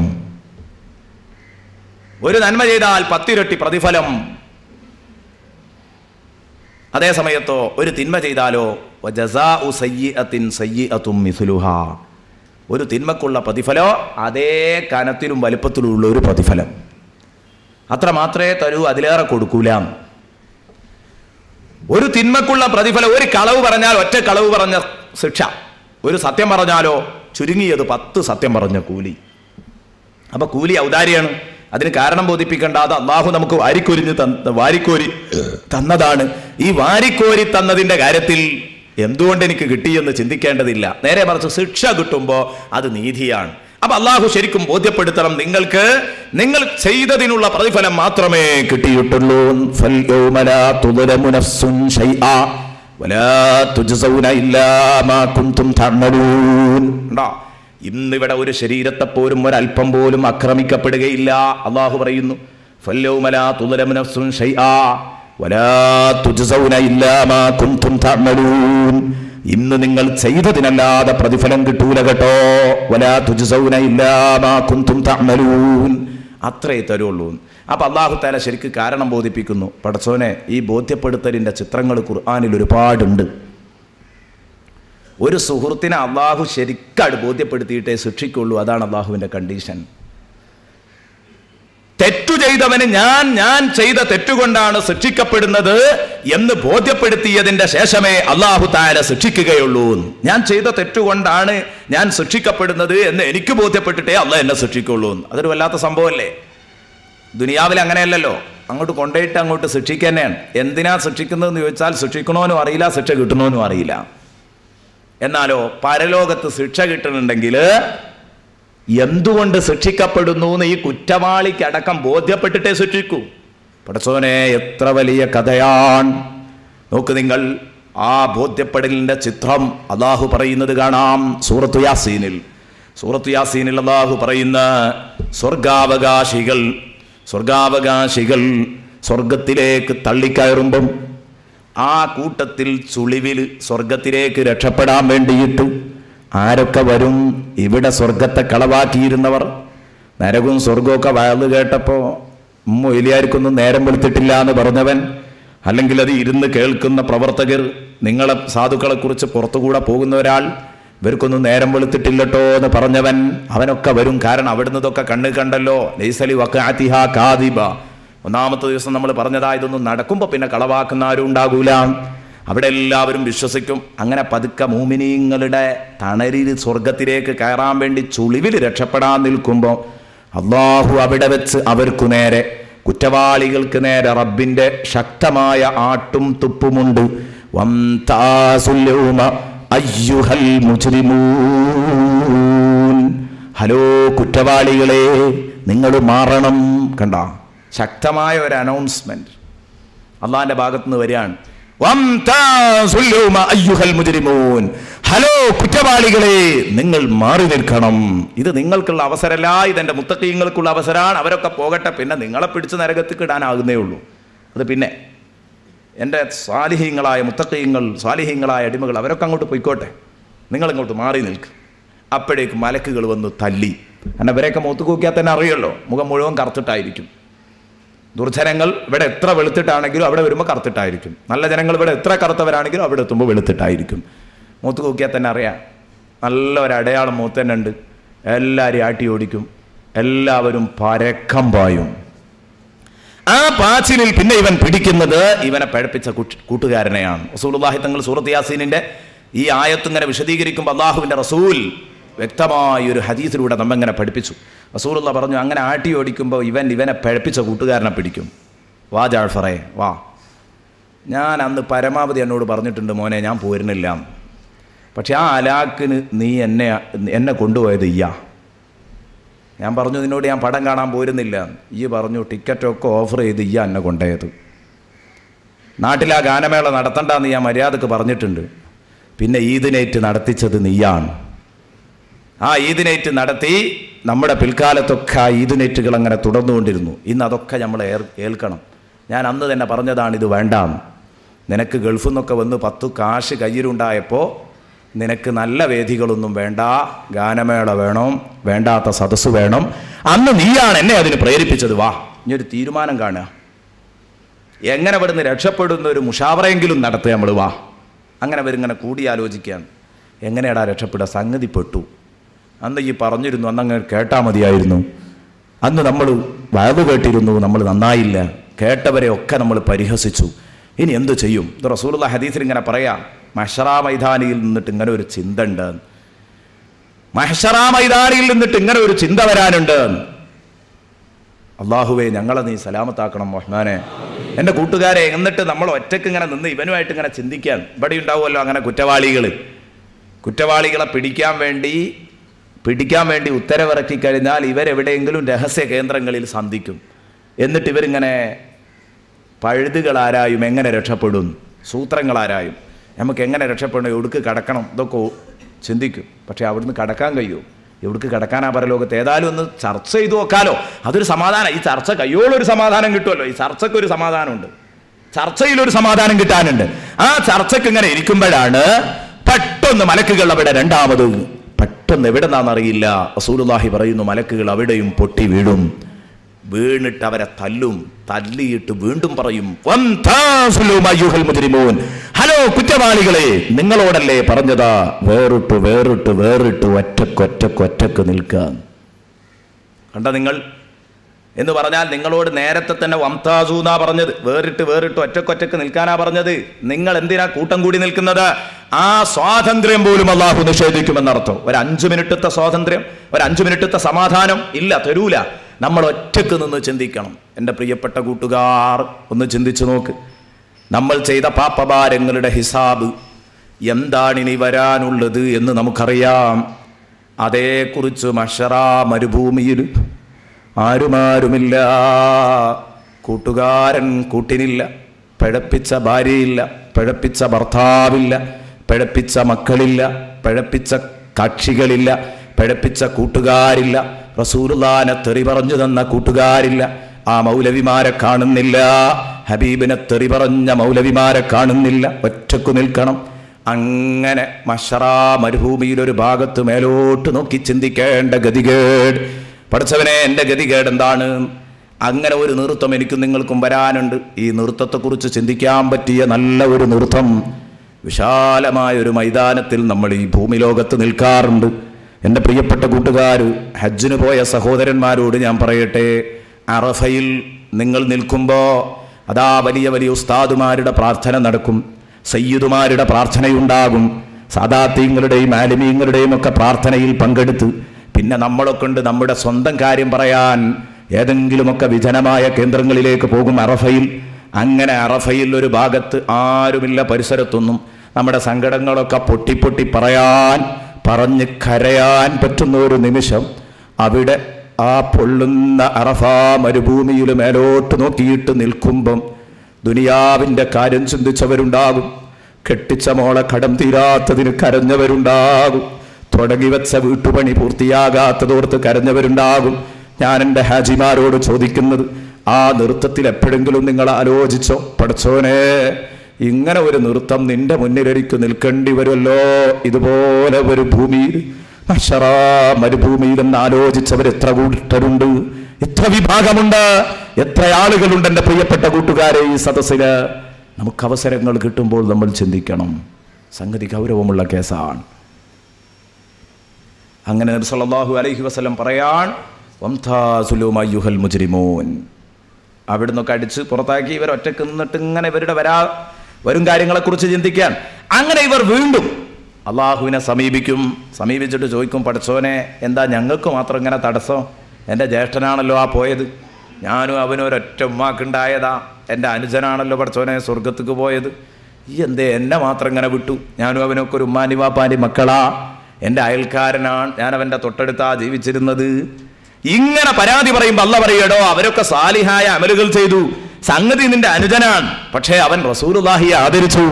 ഒരു നന്മ ചെയ്താൽ 10 ഇരട്ടി പ്രതിഫലം. അതേ സമയത്തോ ഒരു തിന്മ ചെയ്താലോ വജസാഉ സയ്യിഅത്തിൻ സയ്യിഅത്തും മിസ്ലുഹാ, ഒരു തിന്മക്കുള്ള പ്രതിഫലോ അതേ കനത്തിലും വലുപ്പത്തിലുള്ള ഒരു പ്രതിഫലം. അത്ര മാത്രമേ തരൂ, അതിലേറെ കൊടുക്കൂല. ഒരു തിന്മക്കുള്ള പ്രതിഫലം, ഒരു കളവ് പറഞ്ഞാൽ ഒറ്റ കളവ് പറഞ്ഞ ശിക്ഷ, ഒരു സത്യം പറഞ്ഞാലോ ചുരുങ്ങിയത് 10 സത്യം പറഞ്ഞ കൂലി. അപ്പൊ കൂലി ഔദാര്യാണ്, അതിന് കാരണം ബോധിപ്പിക്കേണ്ട. അത് അള്ളാഹു നമുക്ക് വാരിക്കോരി തന്നതാണ്. ഈ വാരിക്കോരി തന്നതിന്റെ കാര്യത്തിൽ എന്തുകൊണ്ട് എനിക്ക് കിട്ടിയെന്ന് ചിന്തിക്കേണ്ടതില്ല. നേരെ മറിച്ച് ശിക്ഷ കിട്ടുമ്പോൾ അത് നീതിയാണ്. അപ്പൊ അള്ളാഹു ശരിക്കും ബോധ്യപ്പെടുത്തണം, നിങ്ങൾക്ക് നിങ്ങൾ ചെയ്തതിനുള്ള പ്രതിഫലം മാത്രമേ കിട്ടിയിട്ടുള്ളൂ. ഇന്നിവിടെ ഒരു ശരീരത്തെ പോലും ഒരല്പം പോലും ആക്രമിക്കപ്പെടുകയില്ല. അള്ളാഹു പറയുന്നു, ഇന്ന് നിങ്ങൾ ചെയ്തതിനല്ലാതെ പ്രതിഫലം കിട്ടൂല കേട്ടോ. വലാ തുജ്സൗന ഇല്ലാ മാ കുന്തും തഅമലൂൻ, അത്രേ തരുള്ളൂ. അപ്പൊ അല്ലാഹു തആല ശരിക്ക് കാരണം ബോധിപ്പിക്കുന്നു. പടച്ചോനെ, ഈ ബോധ്യപ്പെടുത്തലിന്റെ ചിത്രങ്ങൾ ഖുർആനിൽ ഒരുപാടുണ്ട്. ഒരു സുഹൃത്തിനെ അള്ളാഹു ശരിക്കാട് ബോധ്യപ്പെടുത്തിയിട്ടേ ശിക്ഷിക്കുള്ളൂ. അതാണ് അള്ളാഹുവിന്റെ കണ്ടീഷൻ. തെറ്റു ചെയ്തവന് ഞാൻ ചെയ്ത തെറ്റുകൊണ്ടാണ് ശിക്ഷിക്കപ്പെടുന്നത് എന്ന് ബോധ്യപ്പെടുത്തിയതിന്റെ ശേഷമേ അള്ളാഹു തആല ശിക്ഷിക്കുകയുള്ളൂ. ഞാൻ ചെയ്ത തെറ്റുകൊണ്ടാണ് ഞാൻ ശിക്ഷിക്കപ്പെടുന്നത് എന്ന് എനിക്ക് ബോധ്യപ്പെട്ടിട്ടേ അള്ളാഹ് എന്നെ ശിക്ഷിക്കുള്ളൂ. അതൊരു വല്ലാത്ത സംഭവമല്ലേ? ദുനിയാവിൽ അങ്ങനെയല്ലല്ലോ, അങ്ങോട്ട് കൊണ്ടുപോയിട്ട് അങ്ങോട്ട് ശിക്ഷിക്കുക തന്നെയാണ്. എന്തിനാ ശിക്ഷിക്കുന്നതെന്ന് ചോദിച്ചാൽ ശിക്ഷിക്കണോനും അറിയില്ല, ശിക്ഷ കിട്ടണോനും അറിയില്ല. എന്നാലോ പരലോകത്ത് ശിക്ഷ കിട്ടുന്നുണ്ടെങ്കിൽ എന്തുകൊണ്ട് ശിക്ഷിക്കപ്പെടുന്നു എന്ന് ഈ കുറ്റവാളിക്കടക്കം ബോധ്യപ്പെട്ടിട്ടേ ശിക്ഷിക്കൂ. പടച്ചോനെ, എത്ര വലിയ കഥയാണ്. നോക്ക് നിങ്ങൾ, ആ ബോധ്യപ്പെടലിന്റെ ചിത്രം അല്ലാഹു പറയുന്നത് കാണാം സൂറത്തു യാസീനിൽ. അല്ലാഹു പറയുന്ന സ്വർഗാവകാശികൾ സ്വർഗത്തിലേക്ക് തള്ളിക്കയറുമ്പം ആ കൂട്ടത്തിൽ ചുളിവിൽ സ്വർഗത്തിലേക്ക് രക്ഷപ്പെടാൻ വേണ്ടിയിട്ട് ആരൊക്കെ വരും? ഇവിടെ സ്വർഗത്തെ കളവാക്കിയിരുന്നവർ. നരകവും സ്വർഗമൊക്കെ വയല് കേട്ടപ്പോൾ മൊയ്ലിയാർക്കൊന്നും നേരം വെളുത്തിട്ടില്ല എന്ന് പറഞ്ഞവൻ, അല്ലെങ്കിൽ അത് ഇരുന്ന് കേൾക്കുന്ന പ്രവർത്തകർ, നിങ്ങളെ സാധുക്കളെ കുറിച്ച് പുറത്തുകൂടെ പോകുന്ന ഒരാൾ, ഇവർക്കൊന്നും നേരം വെളുത്തിട്ടില്ലട്ടോ എന്ന് പറഞ്ഞവൻ, അവനൊക്കെ വരും. കാരണം അവിടുന്ന് ഇതൊക്കെ കണ്ണ് കണ്ടല്ലോ. ലൈസലി വഖഅതിഹാ കാദിബ. ഒന്നാമത്തെ ദിവസം നമ്മൾ പറഞ്ഞതാ, ഇതൊന്നും നടക്കുമ്പോൾ പിന്നെ കളവാക്കുന്ന ആരും ഉണ്ടാകൂല. അവിടെ എല്ലാവരും വിശ്വസിക്കും. അങ്ങനെ പതുക്കെ മൂമിനീങ്ങളുടെ തണലിൽ സ്വർഗത്തിലേക്ക് കയറാൻ വേണ്ടി ചുളിവിൽ രക്ഷപ്പെടാൻ നിൽക്കുമ്പോൾ അല്ലാഹു അവിടെ വെച്ച് അവർക്കു നേരെ, കുറ്റവാളികൾക്ക് നേരെ റബ്ബിന്റെ ശക്തമായ ആട്ടും തുപ്പുമുണ്ട്. വംതാസുൽ യൗമ അയ്യുഹൽ മുജ്രിമൂൻ. ഹലോ കുറ്റവാളികളെ, നിങ്ങൾ മാറണം. കണ്ട, ശക്തമായ ഒരു അനൗൺസ്മെന്റ് അള്ളാന്റെ ഭാഗത്ത് നിന്ന് വരികയാണ്. ഹലോ കുറ്റവാളികളെ, നിങ്ങൾ മാറി നിൽക്കണം. ഇത് നിങ്ങൾക്കുള്ള അവസരമല്ല, ഇതെന്റെ മുത്തഖീങ്ങൾക്കുള്ള അവസരമാണ്. അവരൊക്കെ പോകട്ടെ, പിന്നെ നിങ്ങളെ പിടിച്ച് നരകത്തേക്ക് ഇടാനാകുന്നേ ഉള്ളൂ. അത് പിന്നെ എൻ്റെ സ്വാലിഹീങ്ങളായ മുത്തഖീങ്ങൾ, സ്വാലിഹീങ്ങളായ അടിമകൾ, അവരൊക്കെ അങ്ങോട്ട് പോയിക്കോട്ടെ, നിങ്ങളിങ്ങോട്ട് മാറി നിൽക്കും. അപ്പോഴേക്ക് മലക്കുകൾ വന്ന് തല്ലി. കാരണം ഇവരെയൊക്കെ മുഖത്ത് നോക്കിയാൽ തന്നെ അറിയല്ലോ, മുഖം മുഴുവൻ കറുത്തിട്ടായിരിക്കും. ദുർജനങ്ങൾ ഇവിടെ എത്ര വെളുത്തിട്ടാണെങ്കിലും അവിടെ വരുമ്പോൾ കറുത്തിട്ടായിരിക്കും. നല്ല ജനങ്ങൾ ഇവിടെ എത്ര കറുത്തവരാണെങ്കിലും അവിടെ എത്തുമ്പോൾ വെളുത്തിട്ടായിരിക്കും. മൂത്ത് നോക്കിയാൽ തന്നെ അറിയാം, നല്ല ഒരു അടയാളം മൂത്ത് തന്നെ ഉണ്ട്. എല്ലാവരും ആട്ടി ഓടിക്കും, എല്ലാവരും പരക്കം പായും. ആ പാച്ചിലിൽ പിന്നെ ഇവൻ പിടിക്കുന്നത് ഇവനെ പഴപ്പിച്ച കൂട്ടുകാരനെയാണ്. റസൂലുള്ളാഹി തങ്ങൾ സൂറത്ത് യാസീനിന്റെ ഈ ആയത്ത് ഇങ്ങനെ വിശദീകരിക്കുമ്പോൾ അള്ളാഹുവിന്റെ റസൂൽ വ്യക്തമായ ഒരു ഹദീസിലൂടെ നമ്മങ്ങനെ പഠിപ്പിച്ചു. റസൂലുള്ള പറഞ്ഞു, അങ്ങനെ ആട്ടി ഓടിക്കുമ്പോൾ ഇവനെ പഴപ്പിച്ച കൂട്ടുകാരനെ പിടിക്കും. വാ ജാഫറേ വാ, ഞാൻ അന്ന് പരമാവധി എന്നോട് പറഞ്ഞിട്ടുണ്ട് മോനെ ഞാൻ പോരുന്നില്ല, പക്ഷെ ആ അലാക്കിന് നീ എന്നെ കൊണ്ടുപോയത് ഇയ്യാ. ഞാൻ പറഞ്ഞു നിന്നോട് ഞാൻ പടം കാണാൻ പോരുന്നില്ല. ഈ പറഞ്ഞു ടിക്കറ്റൊക്കെ ഓഫർ ചെയ്ത് ഇയ്യ എന്നെ കൊണ്ടുപോയത്. നാട്ടിൽ ആ ഗാനമേള നടത്തണ്ടെന്ന് ഞാൻ മര്യാദക്ക് പറഞ്ഞിട്ടുണ്ട്. പിന്നെ ഈദ് നൈറ്റ് നടത്തിച്ചത് നീയാണ്. ആ ഈദ് നൈറ്റ് നടത്തി നമ്മുടെ പിൽക്കാലത്തൊക്കെ ആ ഈദ് നൈറ്റുകൾ അങ്ങനെ തുടർന്നുകൊണ്ടിരുന്നു. ഇന്ന് അതൊക്കെ നമ്മൾ ഏൽക്കണം. ഞാൻ അന്ന് തന്നെ പറഞ്ഞതാണ്, ഇത് വേണ്ടാന്ന്. നിനക്ക് ഗൾഫിൽ നിന്നൊക്കെ വന്ന് 10 കാശ് കയ്യിലുണ്ടായപ്പോൾ നിനക്ക് നല്ല വേദികളൊന്നും വേണ്ട, ഗാനമേള വേണം, വേണ്ടാത്ത സദസ്സ് വേണം. അന്ന് നീയാണ് എന്നെ അതിന് പ്രേരിപ്പിച്ചത്. വാ, ഇനിയൊരു തീരുമാനം കാണുക, എങ്ങനെ ഇവിടുന്ന് രക്ഷപ്പെടുന്ന ഒരു മുഷാവറയെങ്കിലും നടത്തുക നമ്മൾ. വാ, അങ്ങനെ അവരിങ്ങനെ കൂടിയാലോചിക്കുകയാണ്, എങ്ങനെയാടാ രക്ഷപ്പെടുക? സംഗതി പെട്ടു. അന്ന് ഈ പറഞ്ഞിരുന്നു, അന്നങ്ങ് കേട്ടാൽ മതിയായിരുന്നു, അന്ന് നമ്മൾ വയവ് കേട്ടിരുന്നു, നമ്മൾ നന്നായില്ല, കേട്ടവരെ ഒക്കെ നമ്മൾ പരിഹസിച്ചു, ഇനി എന്ത് ചെയ്യും? ഇത് റസൂലുള്ളാഹി ഹദീസിൽ ഇങ്ങനെ പറയാം, മഹ്ശറാ മൈതാനിയിൽ നിന്നിട്ട് ഇങ്ങനെ ഒരു ചിന്ത ഉണ്ട്, മഹ്ശറാ മൈതാനിയിൽ നിന്നിട്ട് ഇങ്ങനെ ഒരു ചിന്ത വരാനുണ്ട്. അള്ളാഹുവേ ഞങ്ങളെ നീ സലാമത്താക്കണം റഹ്മാനെ. എൻ്റെ കൂട്ടുകാരെ, എന്നിട്ട് നമ്മൾ ഒറ്റയ്ക്ക് ഇങ്ങനെ നിന്ന് ഇവനുമായിട്ട് ഇങ്ങനെ ചിന്തിക്കാൻ, ഇവിടെ ഉണ്ടാവുമല്ലോ അങ്ങനെ കുറ്റവാളികളെ പിടിക്കാൻ വേണ്ടി ഉത്തരവിറക്കി കഴിഞ്ഞാൽ ഇവരെവിടെയെങ്കിലും രഹസ്യ കേന്ദ്രങ്ങളിൽ സന്ധിക്കും. എന്നിട്ട് ഇവരിങ്ങനെ പഴുതുകളാരായും എങ്ങനെ രക്ഷപ്പെടും, സൂത്രങ്ങളാരായും നമുക്ക് എങ്ങനെ രക്ഷപ്പെടണം, എവിടേക്ക് കടക്കണം, ഇതൊക്കെ ചിന്തിക്കും. പക്ഷേ അവിടുന്ന് കടക്കാൻ കഴിയുമോ? എവിടേക്ക് കടക്കാനാ പരലോകത്ത്? ഏതായാലും ഒന്ന് ചർച്ച ചെയ്തു നോക്കാലോ, അതൊരു സമാധാനം. ഈ ചർച്ച കയ്യോളൊരു സമാധാനം കിട്ടുമല്ലോ, ഈ ചർച്ചയ്ക്കൊരു സമാധാനമുണ്ട്, ചർച്ചയിലൊരു സമാധാനം കിട്ടാനുണ്ട്. ആ ചർച്ചയ്ക്ക് ഇങ്ങനെ ഇരിക്കുമ്പോഴാണ് പെട്ടെന്ന് മലക്കുകൾ അവിടെ രണ്ടാമത് പെട്ടെന്ന് എവിടെന്നാണെന്നറിയില്ല റസൂലുള്ളാഹി പറയുന്നു, മലക്കുകൾ അവിടെയും പൊട്ടി വീണിട്ട് അവരെ തല്ലിയിട്ട് വീണ്ടും പറയും, ഹലോ കുറ്റവാളികളെ, നിങ്ങളോടല്ലേ പറഞ്ഞതാ വേറിട്ട് ഒറ്റക്ക് നിൽക്കാൻ. കണ്ട നിങ്ങൾ എന്ന് പറഞ്ഞാൽ നിങ്ങളോട് നേരത്തെ തന്നെ വംതാസൂന്നാ പറഞ്ഞത്, വേറിട്ട് ഒറ്റക്ക് നിൽക്കാനാ പറഞ്ഞത്. നിങ്ങൾ എന്തിനാ കൂട്ടം കൂടി നിൽക്കുന്നത്? ആ സ്വാതന്ത്ര്യം പോലും അള്ളാഹു നിഷേധിക്കുമെന്നർത്ഥം. ഒരു 5 മിനിറ്റത്തെ സ്വാതന്ത്ര്യം, ഒരു 5 മിനിറ്റത്തെ സമാധാനം ഇല്ല, തരൂല. നമ്മൾ ഒറ്റക്ക് നിന്ന് ചിന്തിക്കണം. എൻ്റെ പ്രിയപ്പെട്ട കൂട്ടുകാർ, ഒന്ന് ചിന്തിച്ചു നോക്ക്. നമ്മൾ ചെയ്ത പാപഭാരങ്ങളുടെ ഹിസാബ് എന്താണിനി വരാനുള്ളത് എന്ന് നമുക്കറിയാം. അതേക്കുറിച്ച് മഹ്ശറാ മരുഭൂമിയിൽ ആരുമില്ല, കൂട്ടുകാരൻ കൂട്ടിനില്ല, പിഴപ്പിച്ച ഭാര്യയില്ല, പിഴപ്പിച്ച ഭർത്താവില്ല, പിഴപ്പിച്ച മക്കളില്ല, പിഴപ്പിച്ച കക്ഷികളില്ല, പിഴപ്പിച്ച കൂട്ടുകാരില്ല, റസൂലുള്ളാഹിനെ തെറി പറഞ്ഞു തന്ന കൂട്ടുകാരില്ല, ആ മൗലവിമാരെ കാണുന്നില്ല, ഹബീബിനെ തെറി പറഞ്ഞ മൗലവിമാരെ കാണുന്നില്ല, ഒറ്റക്കു നിൽക്കണം. അങ്ങനെ മഹ്ശറാ മരുഭൂമിയിൽ ഒരു ഭാഗത്ത് മേലോട്ട് നോക്കി ചിന്തിക്കേണ്ട ഗതികേട്. പഠിച്ചവനെ, എൻ്റെ ഗതികേട് എന്താണ്? അങ്ങനെ ഒരു നൃത്തം എനിക്കും നിങ്ങൾക്കും വരാനുണ്ട്. ഈ നൃത്തത്തെക്കുറിച്ച് ചിന്തിക്കാൻ പറ്റിയ നല്ല ഒരു നൃത്തം വിശാലമായ ഒരു മൈതാനത്തിൽ നമ്മൾ ഈ ഭൂമി ലോകത്ത് നിൽക്കാറുണ്ട്. എൻ്റെ പ്രിയപ്പെട്ട കൂട്ടുകാർ, ഹജ്ജിന് പോയ സഹോദരന്മാരോട് ഞാൻ പറയട്ടെ, അറഫയിൽ നിങ്ങൾ നിൽക്കുമ്പോൾ അതാ വലിയ ഉസ്താദുമാരുടെ പ്രാർത്ഥന നടക്കും, സയ്യിദുമാരുടെ പ്രാർത്ഥനയുണ്ടാകും, സാദാത്തീങ്ങളുടെയും ആലിമീങ്ങളുടെയും ഒക്കെ പ്രാർത്ഥനയിൽ പങ്കെടുത്ത് പിന്നെ നമ്മളൊക്കെ ഉണ്ട് നമ്മുടെ സ്വന്തം കാര്യം പറയാൻ ഏതെങ്കിലുമൊക്കെ വിജനമായ കേന്ദ്രങ്ങളിലേക്ക് പോകും അറഫയിൽ. അങ്ങനെ അറഫയിൽ ഒരു ഭാഗത്ത് ആരുമില്ല പരിസരത്തൊന്നും നമ്മുടെ സങ്കടങ്ങളൊക്കെ പൊട്ടി പറഞ്ഞ് കരയാൻ പറ്റുന്ന ഒരു നിമിഷം അവിടെ ആ പൊള്ളുന്ന അറഫാ മരുഭൂമിയിൽ മേലോട്ട് നോക്കിയിട്ട് നിൽക്കുമ്പം ദുനിയാവിൻ്റെ കാര്യം ചിന്തിച്ചവരുണ്ടാകും, കെട്ടിച്ച മോളെ കടം തീരാത്തതിന് കരഞ്ഞവരുണ്ടാകും, തുടങ്ങി വെച്ച വീട്ടുപണി പൂർത്തിയാകാത്തതോർത്ത് കരഞ്ഞവരുണ്ടാകും. ഞാൻ എൻ്റെ ഹാജിമാരോട് ചോദിക്കുന്നത്, ആ നൃത്തത്തിൽ എപ്പോഴെങ്കിലും നിങ്ങൾ ആലോചിച്ചോ, പഠിച്ചോനെ ഇങ്ങനെ ഒരു നൃത്തം നിന്റെ മുന്നിലേക്ക് നിൽക്കേണ്ടി വരുമല്ലോ, ഇതുപോലെ ഒരു ഭൂമിയിൽ മഹ്ശറാ മരുഭൂമിയിൽ എന്ന് ആലോചിച്ചവർ എത്ര കൂട്ടരുണ്ട്, എത്ര വിഭാഗമുണ്ട്, എത്ര ആളുകളുണ്ട്. എൻ്റെ പ്രിയപ്പെട്ട കൂട്ടുകാരെ, ഈ സദസ്സില് നമുക്ക് അവസരങ്ങൾ കിട്ടുമ്പോൾ നമ്മൾ ചിന്തിക്കണം, സംഗതി ഗൗരവമുള്ള കേസാണ്. അങ്ങനെ നബി സല്ലല്ലാഹു അലൈഹി വസല്ലം പറയാൻ, വംതാസുലു അയ്യുഹൽ മുജ്രിമൂൻ, അവിടുന്നൊക്കെ അടിച്ച് പുറത്താക്കി ഇവർ ഒറ്റക്ക് നിന്നിട്ട് ഇങ്ങനെ ഇവരുടെ വരും കാര്യങ്ങളെക്കുറിച്ച് ചിന്തിക്കാൻ. അങ്ങനെ ഇവർ വീണ്ടും അള്ളാഹുവിനെ സമീപിച്ചിട്ട് ചോദിക്കും, പഠിച്ചോനെ എന്താ ഞങ്ങൾക്ക് മാത്രം ഇങ്ങനെ തടസ്സം? എൻ്റെ ജ്യേഷ്ഠനാണല്ലോ ആ പോയത്, ഞാനും അവനും ഒരൊറ്റ ഉമ്മാക്കുണ്ടായതാ, എൻ്റെ അനുജനാണല്ലോ പഠിച്ചോനെ സ്വർഗത്തേക്ക് പോയത്, ഈ എന്തേ എന്നെ മാത്രം ഇങ്ങനെ വിട്ടു? ഞാനും അവനൊക്കെ ഒരു ഉമ്മാനി വാപ്പാനി മക്കളാ, എൻ്റെ അയൽക്കാരനാണ്, ഞാൻ അവൻ്റെ തൊട്ടടുത്താ ജീവിച്ചിരുന്നത്. ഇങ്ങനെ പരാതി പറയുമ്പോൾ അല്ലാഹ് പറയടോ, അവരൊക്കെ സാലിഹായ അമലുകൾ ചെയ്തു, സംഗതി നിന്റെ അനുജനാണ്, പക്ഷേ അവൻ റസൂലുള്ളാഹിയെ ആദരിച്ചു.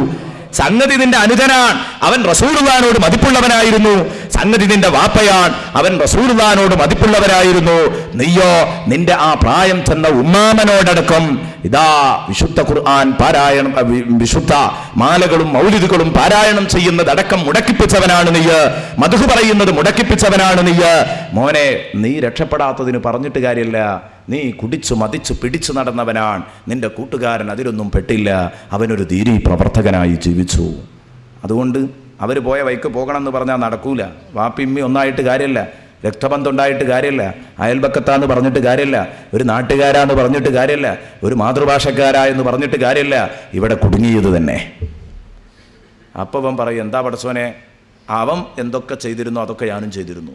സംഗതി നിന്റെ അനുജനാണ്, അവൻ റസൂലുള്ളാഹിനോട് മതിപ്പുള്ളവനായിരുന്നു. സംഗതി നിന്റെ വാപ്പയാൻ, അവൻ റസൂലുള്ളാഹിനോട് മതിപ്പുള്ളവരായിരുന്നു. നീയോ നിന്റെ ആ പ്രായം ചെന്ന ഉമ്മാമനോടടക്കം ഇതാ വിശുദ്ധ ഖുർആൻ പാരായണം, വിശുദ്ധ മാലകളും മൗലിദുകളും പാരായണം ചെയ്യുന്നതടക്കം മുടക്കിപ്പിച്ചവനാണ് നീ, മദ്ഹ് പറയുന്നത് മുടക്കിപ്പിച്ചവനാണ് നീ. മോനെ, നീ രക്ഷപ്പെടാത്തതിന് പറഞ്ഞിട്ട് കാര്യമില്ല, നീ കുടിച്ചു മതിച്ചു പിടിച്ചു നടന്നവനാണ്. നിന്റെ കൂട്ടുകാരൻ അതിലൊന്നും പെട്ടില്ല, അവനൊരു ദീനീ പ്രവർത്തകനായി ജീവിച്ചു. അതുകൊണ്ട് അവർ പോയ വഴിക്ക് പോകണം എന്ന് പറഞ്ഞാൽ നടക്കൂല. വാപ്പിമ്മി ഒന്നായിട്ട് കാര്യമില്ല, രക്തബന്ധം ഉണ്ടായിട്ട് കാര്യമില്ല, അയൽപക്കത്താന്ന് പറഞ്ഞിട്ട് കാര്യമില്ല, ഒരു നാട്ടുകാരാന്ന് പറഞ്ഞിട്ട് കാര്യമില്ല, ഒരു മാതൃഭാഷക്കാരാ എന്ന് പറഞ്ഞിട്ട് കാര്യമില്ല. ഇവിടെ കുടുങ്ങിയത് തന്നെ. അപ്പം അവൻ പറയും, എന്താ പടച്ചോനെ, അവൻ എന്തൊക്കെ ചെയ്തിരുന്നോ അതൊക്കെ ഞാനും ചെയ്തിരുന്നു.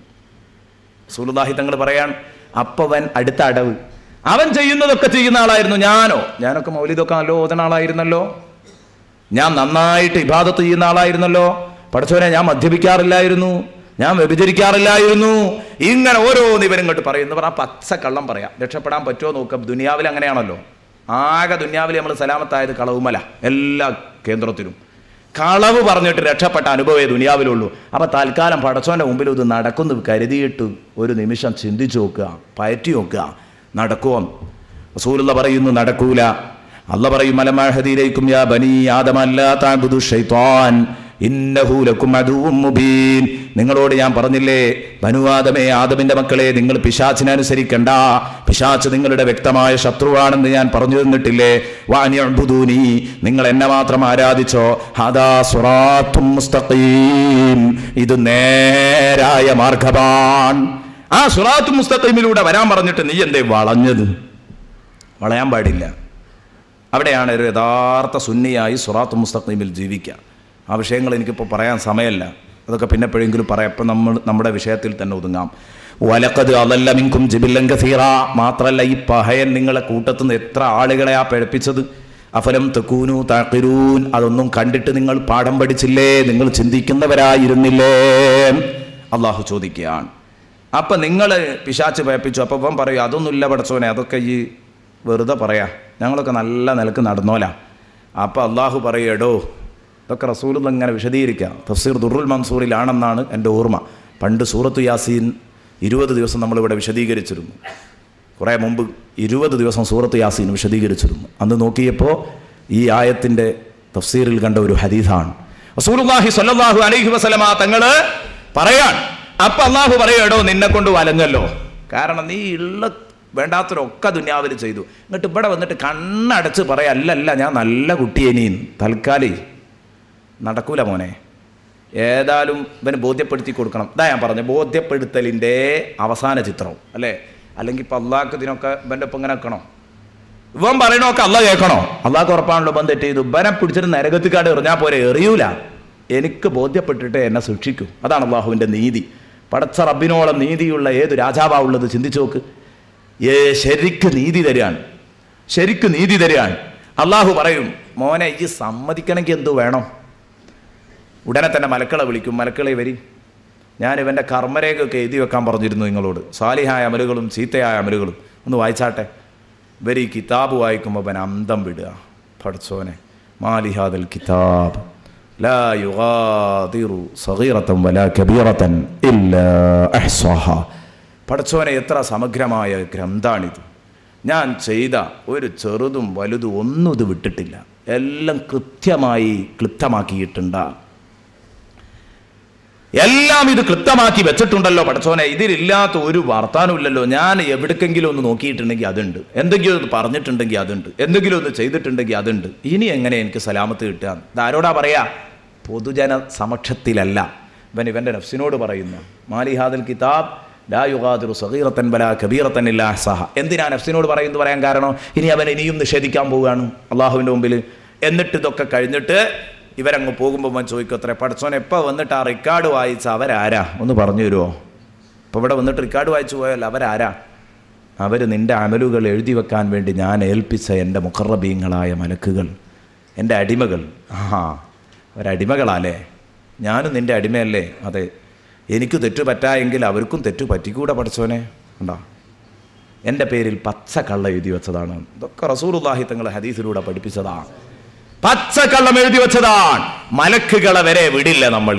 റസൂലുള്ളാഹി തങ്ങൾ പറയാൻ, അപ്പവൻ അടുത്ത അടവ്, അവൻ ചെയ്യുന്നതൊക്കെ ചെയ്യുന്ന ആളായിരുന്നു. ഞാനൊക്കെ മൗലിദൊക്കെ നല്ല ഓതുന്ന ആളായിരുന്നല്ലോ, ഞാൻ നന്നായിട്ട് ഇബാദത്ത് ചെയ്യുന്ന ആളായിരുന്നല്ലോ. പടച്ചോനെ, ഞാൻ മദ്യപിക്കാറില്ലായിരുന്നു, ഞാൻ വ്യഭിചരിക്കാറില്ലായിരുന്നു. ഇങ്ങനെ ഓരോന്ന് ഇവരിങ്ങോട്ട് പറയുന്നു. പറഞ്ഞാൽ പച്ച കള്ളം പറയാം, രക്ഷപ്പെടാൻ പറ്റുമോ നോക്കാം. ദുനിയാവിൽ അങ്ങനെയാണല്ലോ. ആകെ ദുനിയാവിൽ നമ്മൾ സലാമത്തായത് കളവുമല. എല്ലാ കേന്ദ്രത്തിലും കളവ് പറഞ്ഞിട്ട് രക്ഷപ്പെട്ട അനുഭവമേ ദുനിയാവിലുള്ളൂ. അപ്പം തൽക്കാലം പടച്ചോൻ്റെ മുമ്പിൽ ഇത് നടക്കുന്നു കരുതിയിട്ട് ഒരു നിമിഷം ചിന്തിച്ചു നോക്കുക, പയറ്റി നോക്കുക, നടക്കുമോ? റസൂലുള്ള പറയുന്നു നടക്കൂല. അല്ല പറയും, അലമഹദിയിലേക്കും യാ ബനി ആദമ അല്ലാ തഅബുദു ശൈത്താൻ ഇന്നഹു ലക്കും അദുവ്വും മുബീൻ. നിങ്ങളോട് ഞാൻ പറഞ്ഞില്ലേ, ബനു ആദമേ, ആദമിന്റെ മക്കളെ, നിങ്ങൾ പിശാചിനെ അനുസരിക്കണ്ട, പിശാച് നിങ്ങളുടെ വ്യക്തമായ ശത്രുവാണെന്ന് ഞാൻ പറഞ്ഞു തന്നിട്ടില്ലേ? വഅനിഅ്ബുദൂനി, നിങ്ങൾ എന്നെ മാത്രം ആരാധിച്ചോ. ഹദാ സിറാത്തും മുസ്തഖീം, ഇത് നേരായ മാർഗ്ഗമാണ്. ആ സിറാത്തും മുസ്തഖീമിലൂടെ വരാൻ പറഞ്ഞിട്ട് നീ എന്തേ വളഞ്ഞത്? വളയാൻ പാടില്ല. അവിടെയാണ് ഒരു യഥാർത്ഥ സുന്നിയായി സിറാത്തും മുസ്തഖീമിൽ ജീവിക്കുക. ആ വിഷയങ്ങൾ എനിക്കിപ്പോൾ പറയാൻ സമയമല്ല, അതൊക്കെ പിന്നെ എപ്പോഴെങ്കിലും പറയാം. ഇപ്പം നമ്മുടെ വിഷയത്തിൽ തന്നെ ഒതുങ്ങാം. വലഖദ് അളല്ല മിൻകും ജിബില്ലൻ കസീറ. മാത്രമല്ല, ഈ പഹയൻ നിങ്ങളെ കൂട്ടത്തിൽ നിന്ന് എത്ര ആളുകളെ പഠിപ്പിച്ചത്. അഫലം തകൂനു തഖിറൂൻ, അതൊന്നും കണ്ടിട്ട് നിങ്ങൾ പാഠം പഠിച്ചില്ലേ? നിങ്ങൾ ചിന്തിക്കുന്നവരായിരുന്നില്ലേ? അള്ളാഹു ചോദിക്കുകയാണ്. അപ്പം നിങ്ങൾ പിശാച്ച് പേപ്പിച്ചു. അപ്പം ഇവൻ പറയും, അതൊന്നുമില്ല പടച്ചോനെ, അതൊക്കെ ഈ വെറുതെ പറയാ, ഞങ്ങളൊക്കെ നല്ല നിലക്ക് നടന്നോല. അപ്പം അള്ളാഹു പറയടോ, ഇതൊക്കെ റസൂലുള്ള ഇങ്ങനെ വിശദീകരിക്കുക. തഫ്സീർ ദുറുൽ മൻസൂറിലാണെന്നാണ് എൻ്റെ ഓർമ്മ. പണ്ട് സൂറത്തു യാസീൻ 20 ദിവസം നമ്മളിവിടെ വിശദീകരിച്ചിരുന്നു. കുറേ മുമ്പ് 20 ദിവസം സൂറത്തു യാസീൻ വിശദീകരിച്ചിരുന്നു. അന്ന് നോക്കിയപ്പോൾ ഈ ആയത്തിൻ്റെ തഫ്സീറിൽ കണ്ട ഒരു ഹദീസാണ്. റസൂലുള്ളാഹി സ്വല്ലല്ലാഹു അലൈഹി വസല്ലമ തങ്ങൾ പറയാൻ, അപ്പം അള്ളാഹു പറയടോ, നിന്നെ കൊണ്ട് വലഞ്ഞല്ലോ. കാരണം നീ ഉള്ള വേണ്ടാത്തൊരൊക്കെ ദുനിയാവിൽ ചെയ്തു. എന്നിട്ട് ഇവിടെ വന്നിട്ട് കണ്ണടച്ച് പറയാം, അല്ലല്ല ഞാൻ നല്ല കുട്ടിയേനീൻ. തൽക്കാലേ നടക്കൂല മോനെ. ഏതായാലും ഇവന് ബോധ്യപ്പെടുത്തി കൊടുക്കണം. ഇതാ ഞാൻ പറഞ്ഞു, ബോധ്യപ്പെടുത്തലിൻ്റെ അവസാന ചിത്രം അല്ലേ? അല്ലെങ്കിൽ ഇപ്പം അള്ളാഹ്ക്ക് ഇതിനൊക്കെ ഇവൻ്റെ ഒപ്പം ഇങ്ങനെ വെക്കണോ? ഇവൻ പറയണമൊക്കെ അള്ളാഹ് കേൾക്കണോ? അള്ളാഹ്ക്ക് ഉറപ്പാണല്ലോ ഇവൻ തെറ്റ് ചെയ്തു. ഇവനെ പിടിച്ചിട്ട് നരകത്തിക്കാട് എറിഞ്ഞാൽ പോരെ, എറിയൂല. എനിക്ക് ബോധ്യപ്പെട്ടിട്ട് എന്നെ ശിക്ഷിക്കൂ. അതാണ് അള്ളാഹുവിൻ്റെ നീതി. പടച്ച റബ്ബിനോളം നീതിയുള്ള ഏത് രാജാവാ ഉള്ളത്? ചിന്തിച്ചു നോക്ക്. ശരിക്ക് നീതി തരികയാണ്, ശരിക്ക് നീതി തരികയാണ്. അള്ളാഹു പറയും, മോനെ ഈ സമ്മതിക്കണമെങ്കിൽ എന്തു വേണം? ഉടനെ തന്നെ മലക്കളെ വിളിക്കും. മലക്കളെ വരി, ഞാൻ ഇവൻ്റെ കർമ്മരേഖയൊക്കെ എഴുതി വെക്കാൻ പറഞ്ഞിരുന്നു നിങ്ങളോട്, സാലിഹായ അമലുകളും ചീത്തയായ അമലുകളും ഒന്ന് വായിച്ചാട്ടെ. ഇവർ ഈ കിതാബ് വായിക്കുമ്പോൾ അവൻ അന്തം വിടുക. പഠിച്ചോനെ, മാലിഹാദൽ കിതാബ് ലാ യുഗാദിറു സഗീറതൻ വലാ കബീറതൻ ഇല്ലാ അഹ്സാഹാ. പഠിച്ചോനെ, എത്ര സമഗ്രമായ ഗ്രന്ഥാണിത്. ഞാൻ ചെയ്ത ഒരു ചെറുതും വലുതും ഒന്നും ഇത് വിട്ടിട്ടില്ല, എല്ലാം കൃത്യമായി ക്ലിപ്തമാക്കിയിട്ടുണ്ട്. എല്ലാം ഇത് ക്ലിപ്തമാക്കി വെച്ചിട്ടുണ്ടല്ലോ പഠിച്ചോനെ. ഇതിലില്ലാത്ത ഒരു വർത്താനമില്ലല്ലോ. ഞാൻ എവിടേക്കെങ്കിലും ഒന്ന് നോക്കിയിട്ടുണ്ടെങ്കിൽ അതുണ്ട്, എന്തെങ്കിലും ഒന്ന് പറഞ്ഞിട്ടുണ്ടെങ്കിൽ അതുണ്ട്, എന്തെങ്കിലും ഒന്ന് ചെയ്തിട്ടുണ്ടെങ്കിൽ അതുണ്ട്. ഇനി എങ്ങനെ എനിക്ക് സലാമത്ത് കിട്ടുക? ഇതാരോടാ പറയാ? പൊതുജന സമക്ഷത്തിലല്ല. ഇവൻ്റെ നഫ്സിനോട് പറയുന്നു, മാലിഹാദൽ കിതാബ് ലാ യുഗാദിറു സഗീറതൻ വലാ കബീറതൻ ഇല്ലാ അഹ്സാഹാ. എന്തിനാ നഫ്സിനോട് പറയുന്നത്? പറയാൻ കാരണം ഇനി അവൻ ഇനിയും നിഷേധിക്കാൻ പോവുകയാണ് അള്ളാഹുവിൻ്റെ മുമ്പിൽ. എന്നിട്ട് ഇതൊക്കെ കഴിഞ്ഞിട്ട് ഇവരങ്ങ് പോകുമ്പോൾ അവൻ ചോദിക്കും, അത്രേ പഠിച്ചോൻ എപ്പോൾ വന്നിട്ട് ആ റിക്കാർഡ് വായിച്ച അവരാരാ ഒന്ന് പറഞ്ഞു തരുമോ? ഇപ്പോൾ ഇവിടെ വന്നിട്ട് റിക്കാർഡ് വായിച്ചു പോയാൽ അവരാരാ? അവർ നിൻ്റെ അമലുകൾ എഴുതി വെക്കാൻ വേണ്ടി ഞാൻ ഏൽപ്പിച്ച എൻ്റെ മുഖറബീങ്ങളായ മലക്കുകൾ, എൻ്റെ അടിമകൾ. അവരടിമകളാലേ? ഞാനും നിൻ്റെ അടിമയല്ലേ? അതെ. എനിക്ക് തെറ്റു പറ്റായെങ്കിൽ അവർക്കും തെറ്റു പറ്റിക്കൂടെ പഠിച്ചോനെ? ഉണ്ടോ? എൻ്റെ പേരിൽ പച്ചക്കള്ള എഴുതി വെച്ചതാണ്. ഇതൊക്കെ റസൂലുള്ളാഹി തങ്ങൾ ഹദീസിലൂടെ പഠിപ്പിച്ചതാണ്. പച്ചക്കള്ളം എഴുതി വെച്ചതാണ്. മലക്കുകളെ വരെ വിടില്ല നമ്മൾ.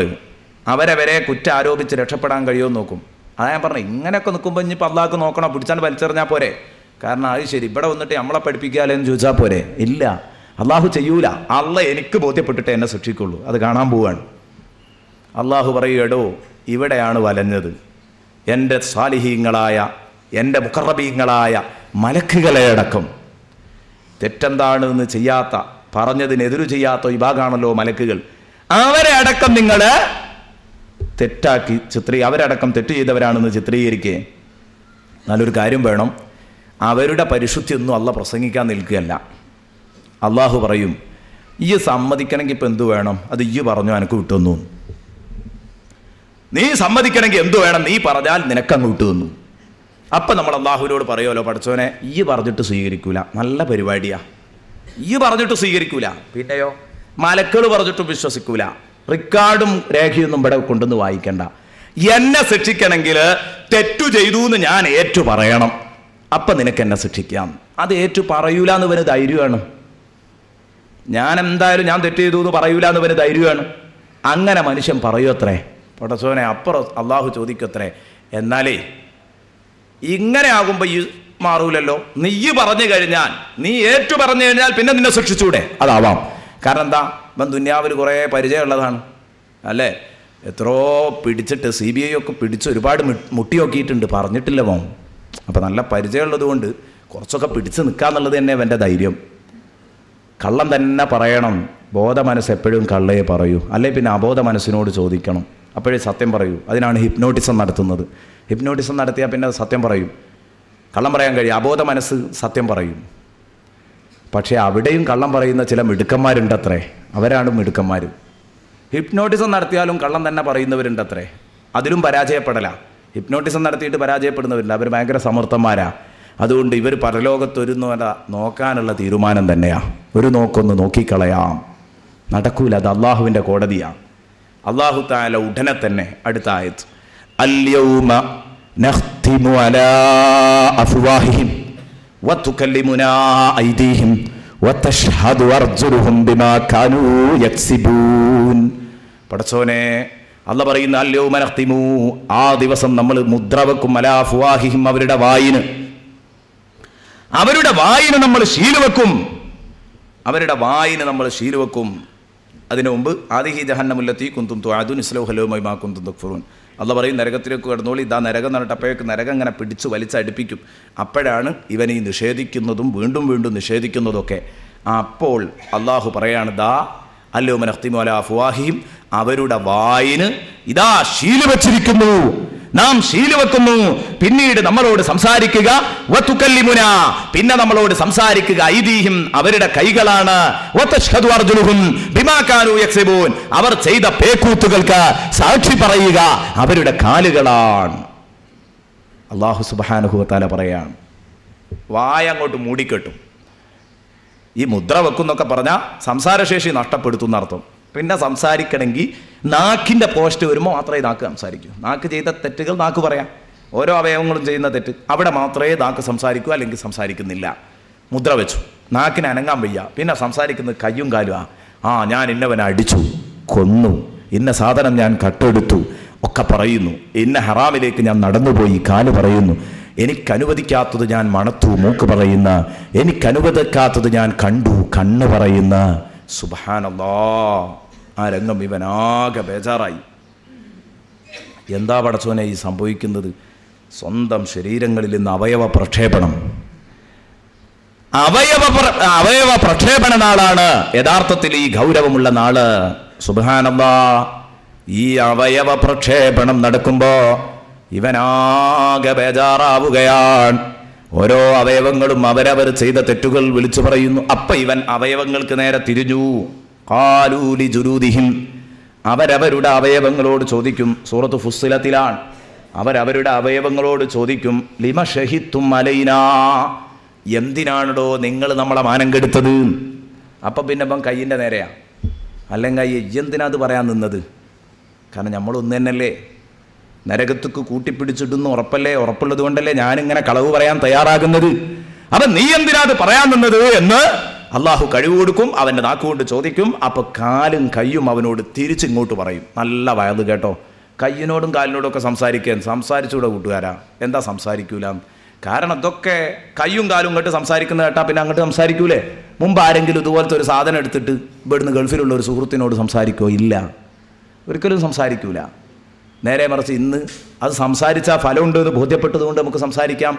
അവരെ വരെ കുറ്റം ആരോപിച്ച് രക്ഷപ്പെടാൻ കഴിയുമെന്ന് നോക്കും. അതാ ഞാൻ പറഞ്ഞു, ഇങ്ങനെയൊക്കെ നിൽക്കുമ്പോൾ ഇനിയിപ്പോൾ അള്ളാഹ്ക്ക് നോക്കണം, പിടിച്ചാൽ വലിച്ചെറിഞ്ഞാൽ പോരെ. കാരണം അത് ശരി, ഇവിടെ വന്നിട്ട് നമ്മളെ പഠിപ്പിക്കാലെന്ന് ചോദിച്ചാൽ പോരെ? ഇല്ല, അള്ളാഹു ചെയ്യൂല. അള്ളാഹ് എനിക്ക് ബോധ്യപ്പെട്ടിട്ട് എന്നെ ശിക്ഷിക്കുള്ളൂ. അത് കാണാൻ പോവാണ്. അള്ളാഹു പറയുകടോ, ഇവിടെയാണ് വലഞ്ഞത്. എൻ്റെ സാലിഹീങ്ങളായ, എൻ്റെ മുഖറബീങ്ങളായ മലക്കുകളെ അടക്കം തെറ്റെന്താണെന്ന് ചെയ്യാത്ത, പറഞ്ഞതിനെതിരു ചെയ്യാത്ത വിഭാഗമാണല്ലോ മലക്കുകൾ. അവരെ അടക്കം നിങ്ങൾ തെറ്റാക്കി അവരടക്കം തെറ്റ് ചെയ്തവരാണെന്ന് ചിത്രീകരിക്കേ. നല്ലൊരു കാര്യം വേണം, അവരുടെ പരിശുദ്ധി ഒന്നും അള്ളാഹ് പ്രസംഗിക്കാൻ നിൽക്കുകയല്ല. അള്ളാഹു പറയും, ഈ സമ്മതിക്കണമെങ്കിൽ ഇപ്പം എന്തു വേണം, അത് ഈ പറഞ്ഞു എനിക്ക് വിട്ടുവന്നു. നീ സമ്മതിക്കണമെങ്കിൽ എന്തു വേണം, നീ പറഞ്ഞാൽ നിനക്കങ്ങ് വിട്ടുവന്നു. അപ്പം നമ്മൾ അള്ളാഹുവിനോട് പറയുമല്ലോ, പഠിച്ചോനെ ഈ പറഞ്ഞിട്ട് സ്വീകരിക്കൂല, നല്ല പരിപാടിയാ, ഈ പറഞ്ഞിട്ട് സ്വീകരിക്കൂല. പിന്നെയോ മലക്കൾ പറഞ്ഞിട്ടും വിശ്വസിക്കൂല. റിക്കാർഡും രേഖയൊന്നും ഇവിടെ കൊണ്ടുവന്ന് വായിക്കണ്ട. എന്നെ ശിക്ഷിക്കണമെങ്കിൽ തെറ്റു ചെയ്തു എന്ന് ഞാൻ ഏറ്റു പറയണം, അപ്പം നിനക്ക് എന്നെ ശിക്ഷിക്കാം. അത് ഏറ്റു പറയൂല എന്ന് വന് ധൈര്യമാണ്. ഞാൻ എന്തായാലും ഞാൻ തെറ്റ് ചെയ്തു എന്ന് പറയൂല എന്ന് വന് ധൈര്യമാണ്. അങ്ങനെ മനുഷ്യൻ പറയൂത്രേ. പടച്ചോനെ അപ്പുറം അള്ളാഹു ചോദിക്കത്രേ, എന്നാലേ ഇങ്ങനെ ആകുമ്പോൾ ഈ മാറൂലല്ലോ, നീ പറഞ്ഞു കഴിഞ്ഞാൽ, നീ ഏറ്റു പറഞ്ഞു കഴിഞ്ഞാൽ പിന്നെ നിന്നെ ശിക്ഷിച്ചൂടെ? അതാവാം. കാരണം എന്താ, ഇവൻ ദുന്യാവിൽ കുറേ പരിചയമുള്ളതാണ് അല്ലേ. എത്രയോ പിടിച്ചിട്ട് CBI ഒക്കെ പിടിച്ച് ഒരുപാട് മുട്ടി നോക്കിയിട്ടുണ്ട്, പറഞ്ഞിട്ടില്ല മോൻ. അപ്പം നല്ല പരിചയമുള്ളത് കൊണ്ട് കുറച്ചൊക്കെ പിടിച്ച് നിൽക്കാന്നുള്ളത് തന്നെ എൻ്റെ ധൈര്യം. കള്ളം തന്നെ പറയണം. ബോധ മനസ്സ് എപ്പോഴും കള്ളയെ പറയൂ, അല്ലെ പിന്നെ അബോധ മനസ്സിനോട് ചോദിക്കണം, അപ്പോഴേ സത്യം പറയൂ. അതിനാണ് ഹിപ്നോട്ടിസം നടത്തുന്നത്. ഹിപ്നോട്ടിസം നടത്തിയാൽ പിന്നെ സത്യം പറയും. കള്ളം പറയാൻ കഴിയും, അബോധ മനസ്സ് സത്യം പറയും. പക്ഷേ അവിടെയും കള്ളം പറയുന്ന ചില മിടുക്കന്മാരുണ്ടത്രേ, അവരാണ് മിടുക്കന്മാർ. ഹിപ്നോട്ടിസം നടത്തിയാലും കള്ളം തന്നെ പറയുന്നവരുണ്ടത്രേ, അതിലും പരാജയപ്പെടല. ഹിപ്നോട്ടിസം നടത്തിയിട്ട് പരാജയപ്പെടുന്നവരുണ്ട്, അവർ ഭയങ്കര സമർത്ഥന്മാരാ. അതുകൊണ്ട് ഇവർ പരലോകത്തൊരു നോക്കാനുള്ള തീരുമാനം തന്നെയാണ്. ഒരു നോക്കൊന്ന് നോക്കിക്കളയാം, നടക്കൂല. അത് അള്ളാഹുവിൻ്റെ കോടതിയാണ്. അള്ളാഹു തആല ഉടനെ തന്നെ അടുത്ത ആയത്ത്, അൽയൗമ നഖ്തിമു അലാ അഫ്വാഹിഹിം വതുകല്ലിമുനാ ഐദീഹിം വതശ്ഹദു അർജുലുഹും ബിമാ കാനൂ യക്സിബൂൻ. പടച്ചോനെ, അല്ലാഹ് പറയുന്ന അൽയൗമ നഖ്തിമു, ആ ദിവസം നമ്മൾ മുദ്ര വെക്കും, അലാ അഫ്വാഹിഹിം, അവരുടെ വായിന് നമ്മൾ ശീലുവെക്കും. അവരുടെ വായിന് നമ്മൾ ശീലുവെക്കും. അതിനു മുമ്പ് ആദിഹി ജഹന്നമുല്ലത്തി കുന്തും തുഅദുൻ ഇസ്ലൗഹലൗമ ബിമാ കുന്തും തക്ഫുറൂൻ. അള്ളാഹ് പറയും, നരകത്തിലേക്ക് കടന്നോളി, ഇതാ നരകം എന്നിട്ട് അപ്പോഴേക്ക് നരകം ഇങ്ങനെ പിടിച്ച് വലിച്ചടിപ്പിക്കും. അപ്പോഴാണ് ഇവൻ ഈ നിഷേധിക്കുന്നതും വീണ്ടും വീണ്ടും നിഷേധിക്കുന്നതൊക്കെ. അപ്പോൾ അള്ളാഹു പറയാണ്, ദാ അൽയൗമ നഖ്തിമു അലാ അഫ്വാഹിഹിം, അവരുടെ വായിന് ഇതാ ശീല് വെച്ചിരിക്കുന്നു, നാം ശീല് വെക്കുന്നു. പിന്നീട് നമ്മളോട് സംസാരിക്കുക, വതുകല്ലിമുനാ, പിന്നെ നമ്മളോട് സംസാരിക്കുക, ഐദീഹിം, അവരുടെ കൈകളാണ്, വതശ്ഹദു അർജുലുഹും ബിമാ കാനൂ യക്സിബൂൻ, അവർ ചെയ്ത പേക്കൂത്തുകൾക്ക് സാക്ഷി പറയുക അവരുടെ കാലുകളാണ്. അല്ലാഹു സുബ്ഹാനഹു വ തആല പറയാണ്, വായ അങ്ങോട്ട് മൂടിക്കെട്ടും. ഈ മുദ്ര വെക്കുന്നൊക്കെ പറഞ്ഞാൽ സംസാരശേഷി നഷ്ടപ്പെടുത്തുന്ന അർത്ഥം. പിന്നെ സംസാരിക്കണമെങ്കിൽ നാക്കിൻ്റെ പോസ്റ്റ് വരുമ്പോൾ മാത്രമേ നാക്ക് സംസാരിക്കൂ. നാക്ക് ചെയ്ത തെറ്റുകൾ നാക്ക് പറയാം, ഓരോ അവയവങ്ങളും ചെയ്യുന്ന തെറ്റ്, അവിടെ മാത്രമേ നാക്ക് സംസാരിക്കൂ, അല്ലെങ്കിൽ സംസാരിക്കുന്നില്ല. മുദ്ര വെച്ചു, നാക്കിന് അനങ്ങാൻ വയ്യ, പിന്നെ സംസാരിക്കുന്നത് കയ്യും കാലുമാ. ഞാൻ ഇന്നവനെ അടിച്ചു, കൊന്നു, ഇന്ന സാധനം ഞാൻ കട്ടെടുത്തു ഒക്കെ പറയുന്നു. ഇന്ന ഹറാമിലേക്ക് ഞാൻ നടന്നുപോയി, കാല് പറയുന്നു. എനിക്കനുവദിക്കാത്തത് ഞാൻ മണത്തു, മൂക്ക് പറയുന്ന. എനിക്കനുവദിക്കാത്തത് ഞാൻ കണ്ടു, കണ്ണ് പറയുന്ന. സുബ്ഹാനല്ലാഹ്, ആ രംഗം ഇവനാകെ ബേജാറായി. എന്താ പടച്ചോനെ ഈ സംഭവിക്കുന്നത്? സ്വന്തം ശരീരങ്ങളിൽ നിന്ന് അവയവ പ്രക്ഷേപണം. അവയവ പ്രക്ഷേപണ നാളാണ് യഥാർത്ഥത്തിൽ ഈ ഗൗരവമുള്ള നാള്. സുബ്ഹാനല്ലാഹ്, ഈ അവയവ പ്രക്ഷേപണം നടക്കുമ്പോ ഇവനാകെ ബേജാറാവുകയാണ്. ഓരോ അവയവങ്ങളും അവരവർ ചെയ്ത തെറ്റുകൾ വിളിച്ചു പറയുന്നു. അപ്പൊ ഇവൻ അവയവങ്ങൾക്ക് നേരെ തിരിഞ്ഞു. ഖാലൂ ലിജുലൂദിഹിം, അവരവരുടെ അവയവങ്ങളോട് ചോദിക്കും. സൂറത്ത് ഫുസ്സിലത്തിലാണ്. അവരവരുടെ അവയവങ്ങളോട് ചോദിക്കും, ലിമ ഷഹിത്തും അലൈനാ, എന്തിനാണോ നിങ്ങൾ നമ്മളെ മാനം കെടുത്തത്? അപ്പം പിന്നെ ഇപ്പം കയ്യിൻ്റെ നേരെയാ, അല്ലെങ്കിൽ എന്തിനാ അത് പറയാൻ നിന്നത്? കാരണം നമ്മളൊന്നു തന്നെയല്ലേ, നരകത്തേക്ക് കൂട്ടിപ്പിടിച്ചിടുന്ന ഉറപ്പല്ലേ, ഉറപ്പുള്ളത് കൊണ്ടല്ലേ ഞാനിങ്ങനെ കളവ് പറയാൻ തയ്യാറാകുന്നത്. അപ്പം നീ എന്തിനാ അത് പറയാൻ നിന്നത് എന്ന് അള്ളാഹു കഴിവ് കൊടുക്കും. അവൻ്റെ നാക്കുകൊണ്ട് ചോദിക്കും. അപ്പോൾ കാലും കയ്യും അവനോട് തിരിച്ചിങ്ങോട്ട് പറയും. നല്ല വയത് കേട്ടോ, കയ്യിനോടും കാലിനോടും ഒക്കെ സംസാരിച്ചൂടെ കൂട്ടുകാരാ? എന്താ സംസാരിക്കൂല? കാരണം ഇതൊക്കെ കയ്യും കാലും ഇങ്ങോട്ട് സംസാരിക്കുന്ന കേട്ടാ പിന്നെ അങ്ങോട്ട് സംസാരിക്കൂലേ? മുമ്പ് ആരെങ്കിലും ഇതുപോലത്തെ ഒരു സാധനം എടുത്തിട്ട് ഇവിടുന്ന് ഗൾഫിലുള്ള ഒരു സുഹൃത്തിനോട് സംസാരിക്കുമോ? ഇല്ല, ഒരിക്കലും സംസാരിക്കൂല. നേരെ മറിച്ച് ഇന്ന് അത് സംസാരിച്ചാൽ ഫലമുണ്ട് എന്ന് ബോധ്യപ്പെട്ടതുകൊണ്ട് നമുക്ക് സംസാരിക്കാം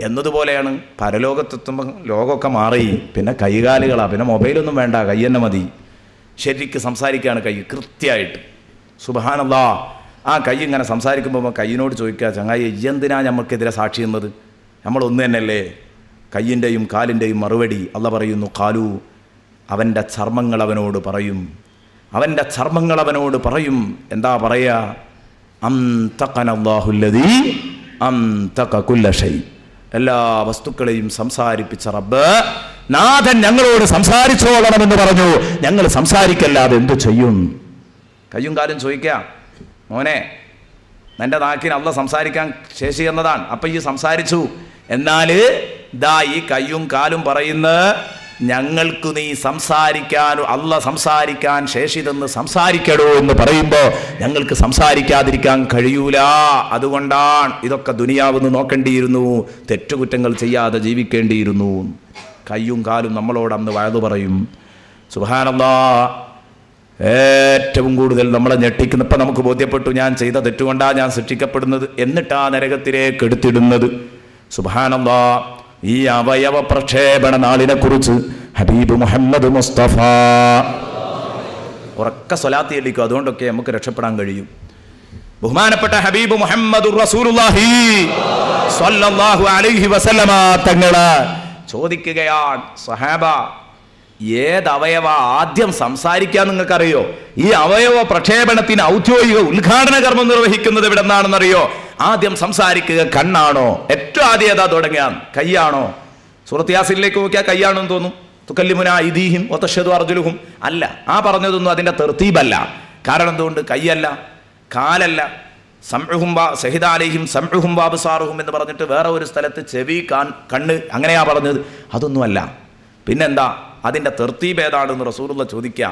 എന്നതുപോലെയാണ്. പരലോകത്തെത്തുമ്പോൾ ലോകമൊക്കെ മാറി, പിന്നെ കൈകാലുകളാണ്, പിന്നെ മൊബൈലൊന്നും വേണ്ട, കൈ തന്നെ മതി. ശരിക്ക് സംസാരിക്കുകയാണ് കൈ കൃത്യമായിട്ട്. സുബ്ഹാനല്ലാഹ്. ആ കൈ ഇങ്ങനെ സംസാരിക്കുമ്പോൾ കയ്യിനോട് ചോദിക്കുക, ചങ്ങായി എന്തിനാ നമുക്കെതിരെ സാക്ഷി എന്നത്? നമ്മളൊന്നു തന്നെയല്ലേ? കയ്യിൻ്റെയും കാലിൻ്റെയും മറുപടി അല്ലാഹ് പറയുന്നു, ഖാലു, അവൻ്റെ ചർമ്മങ്ങൾ അവനോട് പറയും, അവൻ്റെ ചർമ്മങ്ങൾ അവനോട് പറയും. എന്താ പറയുക? അംതഖനല്ലാഹുല്ലദീ അംതഖ കുല്ല ഷൈ. എല്ലാ വസ്തുക്കളെയും സംസാരിപ്പിച്ച റബ്ബ് നാഥൻ ഞങ്ങളോട് സംസാരിച്ചോളണമെന്ന് പറഞ്ഞു. ഞങ്ങൾ സംസാരിക്കല്ലാതെ എന്തു ചെയ്യും? കയ്യും കാലും ചോദിക്കുക, മോനെ നിന്റെ നാക്കിന് അല്ലാഹ് സംസാരിക്കാൻ ശേഷി എന്നതാണ്, അപ്പം ഈ സംസാരിച്ചു. എന്നാൽ ദാ ഈ കയ്യും കാലും പറയുന്ന ഞങ്ങൾക്ക് നീ സംസാരിക്കാൻ, അല്ലാഹ് സംസാരിക്കാൻ ശേഷി തന്ന് സംസാരിക്കടോ എന്ന് പറയുമ്പോൾ ഞങ്ങൾക്ക് സംസാരിക്കാതിരിക്കാൻ കഴിയൂല. അതുകൊണ്ടാണ് ഇതൊക്കെ ദുനിയാവെന്ന് നോക്കേണ്ടിയിരുന്നു, തെറ്റുകുറ്റങ്ങൾ ചെയ്യാതെ ജീവിക്കേണ്ടിയിരുന്നു. കയ്യും കാലും നമ്മളോട് അന്ന് വയത് പറയും. സുബ്ഹാനല്ലാഹ്. ഏറ്റവും കൂടുതൽ നമ്മളെ ഞെട്ടിക്കുന്ന, ഇപ്പം നമുക്ക് ബോധ്യപ്പെട്ടു ഞാൻ ചെയ്ത തെറ്റുകൊണ്ടാണ് ഞാൻ ശിക്ഷിക്കപ്പെടുന്നത്, എന്നിട്ടാ നരകത്തിലേക്ക് എടുത്തിടുന്നത്. സുബ്ഹാനല്ലാഹ്. ഈ അവയവ പ്രക്ഷേപണ നാളിനെ കുറിച്ച് ഹബീബ് മുഹമ്മദ് മുസ്തഫ ഉറക്ക സ്വലാത്ത് ചൊല്ലിക്കും, അതുകൊണ്ടൊക്കെ നമുക്ക് രക്ഷപ്പെടാൻ കഴിയും. ബഹുമാനപ്പെട്ട ഹബീബ് മുഹമ്മദ് റസൂലുള്ളാഹി സ്വല്ലല്ലാഹു അലൈഹി വസല്ലമ തങ്ങള് ചോദിക്കുകയാണ്, സഹാബ ഏത് അവയവ ആദ്യം സംസാരിക്കാൻ നിങ്ങൾക്കറിയോ? ഈ അവയവ പ്രക്ഷേപണത്തിന് ഔദ്യോഗിക ഉദ്ഘാടന കർമ്മം നിർവഹിക്കുന്നത് എവിടെ നിന്നാണെന്നറിയോ? ആദ്യം സംസാരിക്കുക കണ്ണാണോ? ഏറ്റവും ആദ്യം ഏതാ തുടങ്ങിയാൽ? കയ്യാണോ? സൂറത്ത് യാസീനിലേക്ക് നോക്കിയാൽ കയ്യാണെന്ന് തോന്നും. തുകല്ലിമുന ഐദീഹിം വതശ്ഹദു അർജുലുഹും. അല്ല, ആ പറഞ്ഞതൊന്നും അതിൻ്റെ തെർത്തീബല്ല. കാരണം എന്തുകൊണ്ട്? കയ്യല്ല, കാലല്ല. സംഉഹും ശഹിദ അലൈഹിം സംഉഹും വഅബ്സാറുഹും എന്ന് പറഞ്ഞിട്ട് വേറെ ഒരു സ്ഥലത്ത് ചെവി, കണ്ണ്, അങ്ങനെയാ പറഞ്ഞത്. അതൊന്നുമല്ല. പിന്നെന്താ അതിൻ്റെ തെർത്തീബ് ഏതാണെന്ന് റസൂലുള്ളാഹി ചോദിക്കുക.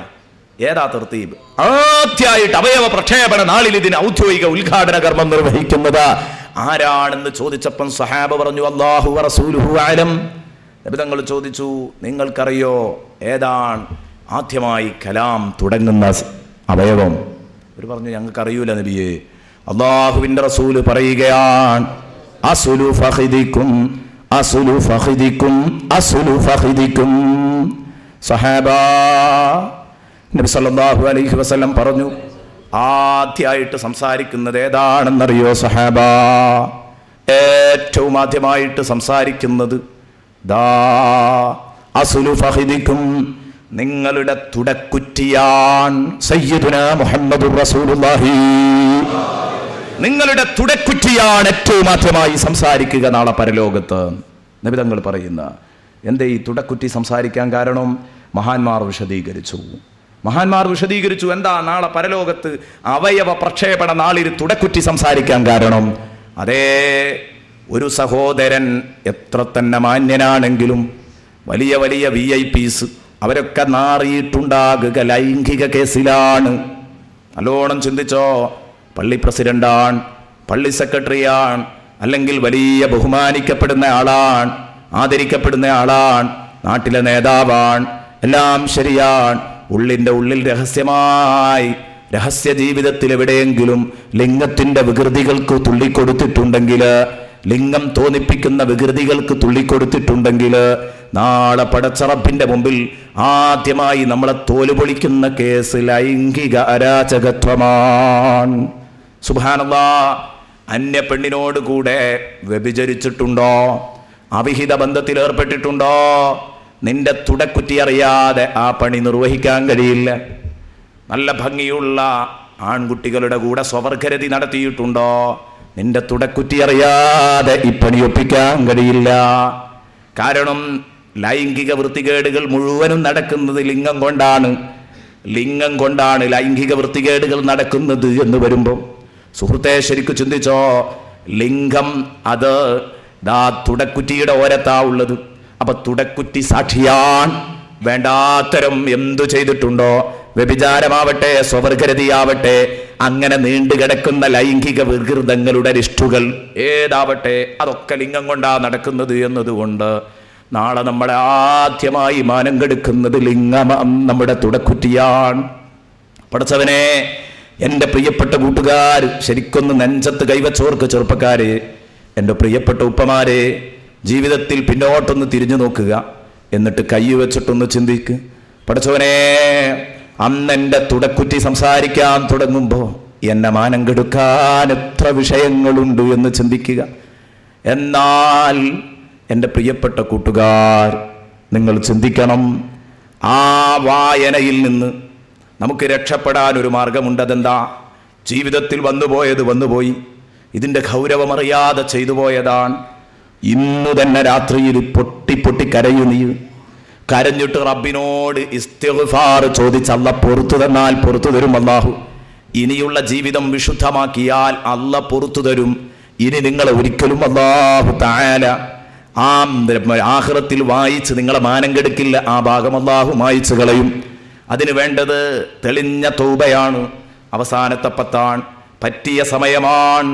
ഏതാ തെർത്തീബ്? ആദ്യമായിട്ട് അവയവ പ്രക്ഷേപണ നാളിൽ ഇതിന് ഔദ്യോഗിക ഉദ്ഘാടന കർമ്മം നിർവഹിക്കുന്നത് ആരാണെന്ന് ചോദിച്ചപ്പം സഹാബ പറഞ്ഞു, അല്ലാഹു വറസൂലുഹു അലം. നബി തങ്ങൾ ചോദിച്ചു, നിങ്ങൾക്കറിയോ ഏതാണ് ആദ്യമായി കലാം തുടങ്ങുന്ന അവയവം? അവർ പറഞ്ഞു, ഞങ്ങൾക്കറിയൂല നബിയെ. അല്ലാഹുവിൻ്റെ റസൂല് പറയുകയാണ്, അസ്ലു ഫഖിദിക്കും അസ്ലു ഫഖിദിക്കും അസ്ലു ഫഖിദിക്കും. സഹാബ നബി സല്ലല്ലാഹു അലൈഹി വസല്ലം പറഞ്ഞു, ആദ്യമായിട്ട് സംസാരിക്കുന്നത് ഏതാണെന്നറിയോ സഹാബ? ഏറ്റവും ആദ്യമായിട്ട് സംസാരിക്കുന്നത് ദാ അസ്ലു ഫഖിദിക്കും, നിങ്ങളുടെ തുടക്കുറ്റിയാണ്. സയ്യിദുനാ മുഹമ്മദുർ റസൂലുള്ളാഹി, നിങ്ങളുടെ തുടക്കുറ്റിയാണ് ഏറ്റവും ആദ്യമായി സംസാരിക്കുക നാളെ പരലോകത്ത്. നബി തങ്ങൾ പറയുന്ന എന്തേ ഈ തുടക്കുറ്റി സംസാരിക്കാൻ കാരണം? മഹാന്മാർ വിശദീകരിച്ചു. എന്താ നാളെ പരലോകത്ത് അവയവ പ്രക്ഷേപണ നാളിൽ തുടക്കുറ്റി സംസാരിക്കാൻ കാരണം? അതേ, ഒരു സഹോദരൻ എത്ര തന്നെ മാന്യനാണെങ്കിലും വലിയ വലിയ VIPs അവരൊക്കെ നാറിയിട്ടുണ്ടാകുക ലൈംഗിക കേസിലാണ്. നല്ലോണം ചിന്തിച്ചോ. പള്ളി പ്രസിഡന്റാണ്, പള്ളി സെക്രട്ടറിയാണ്, അല്ലെങ്കിൽ വലിയ ബഹുമാനിക്കപ്പെടുന്ന ആളാണ്, ആദരിക്കപ്പെടുന്ന ആളാണ്, നാട്ടിലെ നേതാവാണ്, എല്ലാം ശരിയാണ്. ഉള്ളിൻ്റെ ഉള്ളിൽ രഹസ്യമായി രഹസ്യ ജീവിതത്തിൽ എവിടെയെങ്കിലും ലിംഗത്തിൻ്റെ വികൃതികൾക്ക് തുള്ളിക്കൊടുത്തിട്ടുണ്ടെങ്കിൽ, ലിംഗം തോന്നിപ്പിക്കുന്ന വികൃതികൾക്ക് തുള്ളിക്കൊടുത്തിട്ടുണ്ടെങ്കിൽ, നാളെ പടച്ചറപ്പിൻ്റെ മുമ്പിൽ ആദ്യമായി നമ്മളെ തോലുപൊളിക്കുന്ന കേസ് ലൈംഗിക അരാജകത്വമാണ്. സുബ്ഹാനല്ലാഹ്. അന്യ പെണ്ണിനോട് കൂടെ വ്യഭിചരിച്ചിട്ടുണ്ടോ? അവിഹിത ബന്ധത്തിൽ ഏർപ്പെട്ടിട്ടുണ്ടോ? നിന്റെ തുടക്കുറ്റി അറിയാതെ ആ പണി നിർവഹിക്കാൻ കഴിയില്ല. നല്ല ഭംഗിയുള്ള ആൺകുട്ടികളുടെ കൂടെ സ്വവർഗരതി നടത്തിയിട്ടുണ്ടോ? നിന്റെ തുടക്കുറ്റി അറിയാതെ ഈ പണി ഒപ്പിക്കാൻ കഴിയില്ല. കാരണം ലൈംഗിക വൃത്തികേടുകൾ മുഴുവനും നടക്കുന്നത് ലിംഗം കൊണ്ടാണ് ലൈംഗിക വൃത്തികേടുകൾ നടക്കുന്നത് എന്ന് വരുമ്പോൾ സുഹൃത്തെ ശരിക്കും ചിന്തിച്ചോ. ലിംഗം അത് തുടക്കുറ്റിയുടെ ഓരത്താ ഉള്ളത്. അപ്പൊ തുടക്കുറ്റി സാക്ഷിയാൻ. വേണ്ടാത്തരം എന്തു ചെയ്തിട്ടുണ്ടോ? വ്യഭിചാരമാവട്ടെ, സ്വവർഗരതിയാവട്ടെ, അങ്ങനെ നീണ്ടുകിടക്കുന്ന ലൈംഗിക വികൃതങ്ങളുടെ ലിസ്റ്റുകൾ ഏതാവട്ടെ, അതൊക്കെ ലിംഗം കൊണ്ടാ നടക്കുന്നത് എന്നതുകൊണ്ട് നാളെ നമ്മളെ ആദ്യമായി മാനം കെടുക്കുന്നത് ലിംഗം, നമ്മുടെ തുടക്കുറ്റിയാണ്. പടച്ചവനെ, എൻ്റെ പ്രിയപ്പെട്ട കൂട്ടുകാർ, ശരിക്കൊന്ന് നെഞ്ചത്ത് കൈവച്ചോർക്ക് ചെറുപ്പക്കാരെ, എൻ്റെ പ്രിയപ്പെട്ട ഉപ്പമാരെ, ജീവിതത്തിൽ പിന്നോട്ടൊന്ന് തിരിഞ്ഞു നോക്കുക. എന്നിട്ട് കൈ വെച്ചിട്ടൊന്ന് ചിന്തിക്ക്. പടച്ചവനെ, അന്നെൻ്റെ തുടക്കുറ്റി സംസാരിക്കാൻ തുടങ്ങുമ്പോൾ എന്നെ മാനം കെടുക്കാൻ എത്ര വിഷയങ്ങളുണ്ട് എന്ന് ചിന്തിക്കുക. എന്നാൽ എൻ്റെ പ്രിയപ്പെട്ട കൂട്ടുകാർ, നിങ്ങൾ ചിന്തിക്കണം, ആ വായനയിൽ നിന്ന് നമുക്ക് രക്ഷപ്പെടാൻ ഒരു മാർഗമുണ്ട്. അതെന്താ? ജീവിതത്തിൽ വന്നുപോയത് വന്നുപോയി, ഇതിൻ്റെ ഗൗരവമറിയാതെ ചെയ്തു പോയതാണ്. ഇന്നു തന്നെ രാത്രിയിൽ പൊട്ടി പൊട്ടി കരയൂ. നീ കരഞ്ഞിട്ട് റബ്ബിനോട് ഇസ്തിഗ്ഫാർ ചോദിച്ച് അല്ല പൊറുത്തു തന്നാൽ പൊറുത്തു തരും അല്ലാഹു. ഇനിയുള്ള ജീവിതം വിശുദ്ധമാക്കിയാൽ അല്ല പൊറുത്തു തരും. ഇനി നിങ്ങളെ ഒരിക്കലും അല്ലാഹു തആല ആ ആഖിറത്തിൽ വായിച്ച് നിങ്ങളെ മാനം കെടുക്കില്ല. ആ ഭാഗം അല്ലാഹു മായിച്ചു കളയും. അതിന് വേണ്ടത് തെളിഞ്ഞ തൗബയാണ്. അവസാനത്തെ പത്താണ്, പറ്റിയ സമയമാണ്.